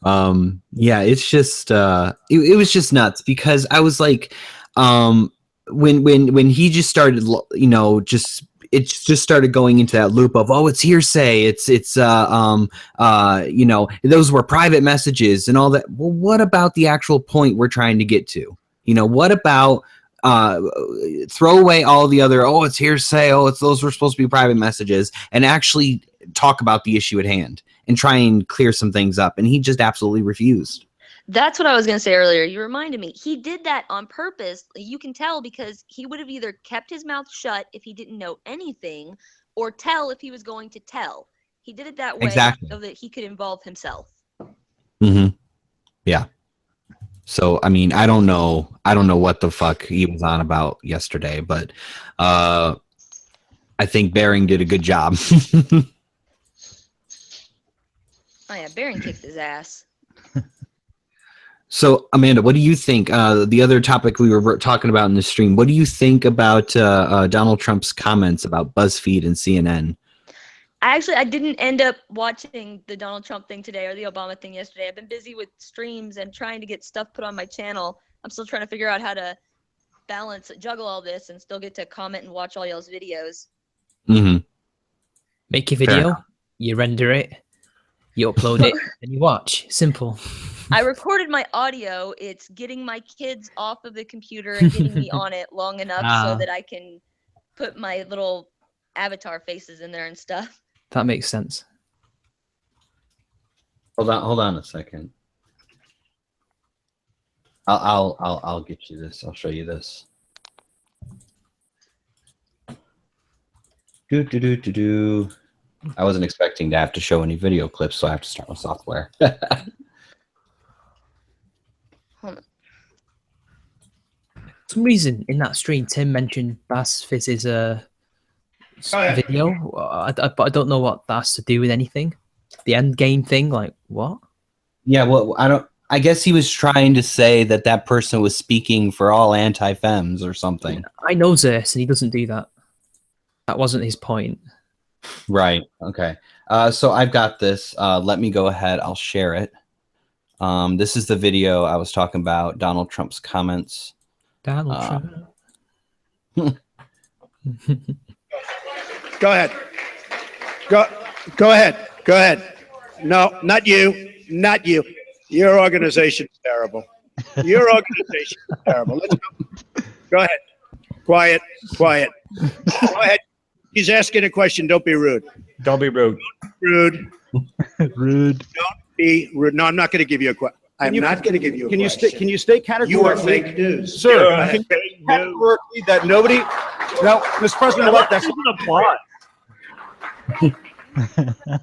Yeah, it's just it was just nuts because I was like, when he just started, you know, it just started going into that loop of, oh, it's hearsay, it's you know, those were private messages and all that. Well, what about the actual point we're trying to get to? You know, what about throw away all the other, oh, it's hearsay, oh, it's those were supposed to be private messages, and actually talk about the issue at hand and try and clear some things up. And he just absolutely refused. That's what I was going to say earlier. You reminded me. He did that on purpose. You can tell because he would have either kept his mouth shut if he didn't know anything or tell if he was going to tell. He did it that way so that he could involve himself. Mm-hmm. Yeah. So, I mean, I don't know what the fuck he was on about yesterday, but I think Bearing did a good job. Oh, yeah. Bearing kicked his ass. So, Amanda, what do you think? The other topic we were talking about in the stream, what do you think about Donald Trump's comments about Buzzfeed and CNN? I didn't end up watching the Donald Trump thing today or the Obama thing yesterday. I've been busy with streams and trying to get stuff put on my channel. I'm still trying to figure out how to juggle all this and still get to comment and watch all y'all's videos. Mm-hmm. Make a video, you render it, you upload it, and you watch. Simple. I recorded my audio. It's getting my kids off of the computer and getting me on it long enough so that I can put my little avatar faces in there and stuff. That makes sense. Hold on a second. I'll get you this. I'll show you this. I wasn't expecting to have to show any video clips, so I have to start with software. For some reason in that stream, Tim mentioned Buzzfeed's video, but I don't know what that has to do with anything. The end game thing, like what? Yeah, well, I guess he was trying to say that person was speaking for all anti-fems or something. I know this, and he doesn't do that. That wasn't his point. Right. Okay. So I've got this. Let me go ahead. I'll share it. This is the video I was talking about. Donald Trump's comments. Donald Trump. Go ahead. Go ahead. Go ahead. No, not you. Not you. Your organization's terrible. Your organization is terrible. Let's go. Go ahead. Quiet. Quiet. Go ahead. He's asking a question. Don't be rude. Don't be rude. Rude. Rude. Don't be rude. No, I'm not going to give you a question. I'm not going to give you a question. Can you state categorically? You are fake news. Sir, can you state categorically that nobody... No, Mr. President-elect, that's not a plot. Obama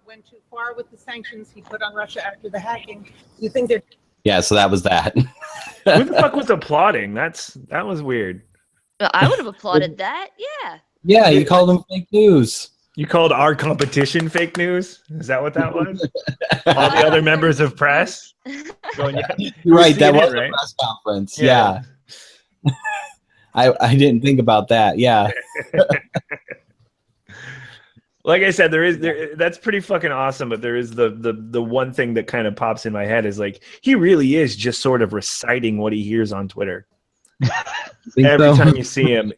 went too far with the sanctions he put on Russia after the hacking. You think they're... Yeah, so that was that. Who the fuck was applauding? That was weird. I would have applauded that. Yeah. Yeah, you called them fake news. You called our competition fake news? Is that what that was? All the other members of press? Going, yeah. Right, that was right? a press conference. Yeah. I didn't think about that. Yeah. Like I said, that's pretty fucking awesome, but there is the one thing that kind of pops in my head is like he really is just sort of reciting what he hears on Twitter. Every time you see him,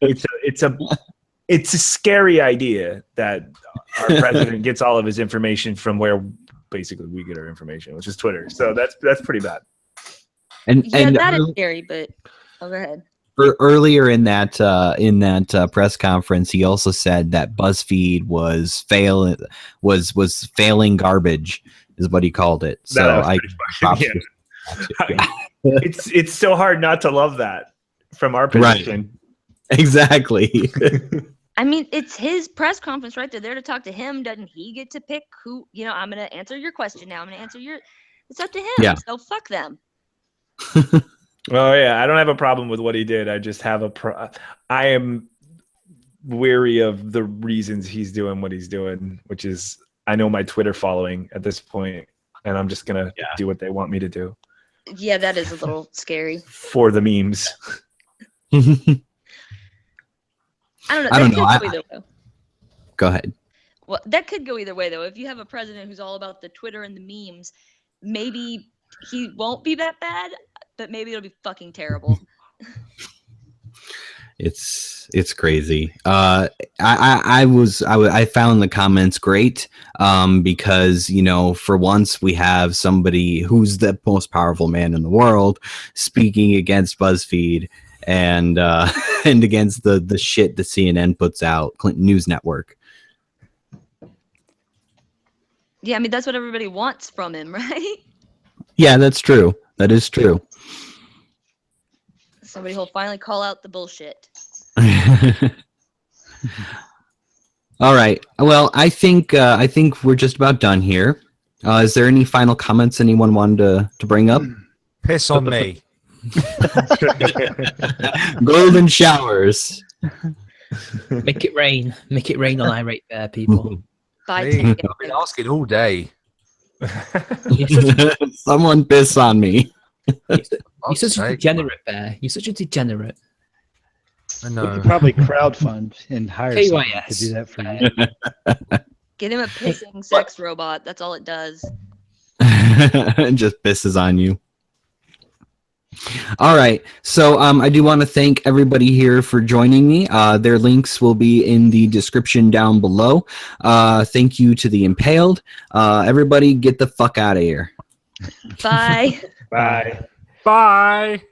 it's a scary idea that our president gets all of his information from where basically we get our information, which is Twitter. So that's pretty bad. And That is scary, but go ahead. Earlier in that press conference, he also said that BuzzFeed was failing garbage, is what he called it. So it's so hard not to love that from our position. Right. Exactly. I mean, it's his press conference, right? They're there to talk to him. Doesn't he get to pick who? You know, I'm going to answer your question now. I'm going to answer your. It's up to him. Yeah. So fuck them. Oh yeah, I don't have a problem with what he did. I just have I am weary of the reasons he's doing what he's doing, which is I know my Twitter following at this point, and I'm just gonna do what they want me to do. Yeah, that is a little scary. For the memes. I don't know. I don't know. Go either way. Go ahead. Well, that could go either way, though. If you have a president who's all about the Twitter and the memes, maybe he won't be that bad, but maybe it'll be fucking terrible. It's crazy. I found the comments great because, you know, for once we have somebody who's the most powerful man in the world speaking against BuzzFeed and and against the shit that CNN puts out, Clinton News Network. Yeah, I mean, that's what everybody wants from him, right? Yeah, that's true. That is true. Somebody will finally call out the bullshit. All right. Well, I think we're just about done here. Is there any final comments anyone wanted to bring up? Piss on me. Golden showers. Make it rain. Make it rain on irate bear people. Bye. I've been asking all day. Someone piss on me. You're such a degenerate, Bear. You're such a degenerate. I We know. could probably crowdfund and hire someone to KYS. do that for you. Get him a pissing sex robot. That's all it does. It just pisses on you. All right. So I do want to thank everybody here for joining me. Their links will be in the description down below. Thank you to the Impaled. Everybody get the fuck out of here. Bye. Bye. Bye.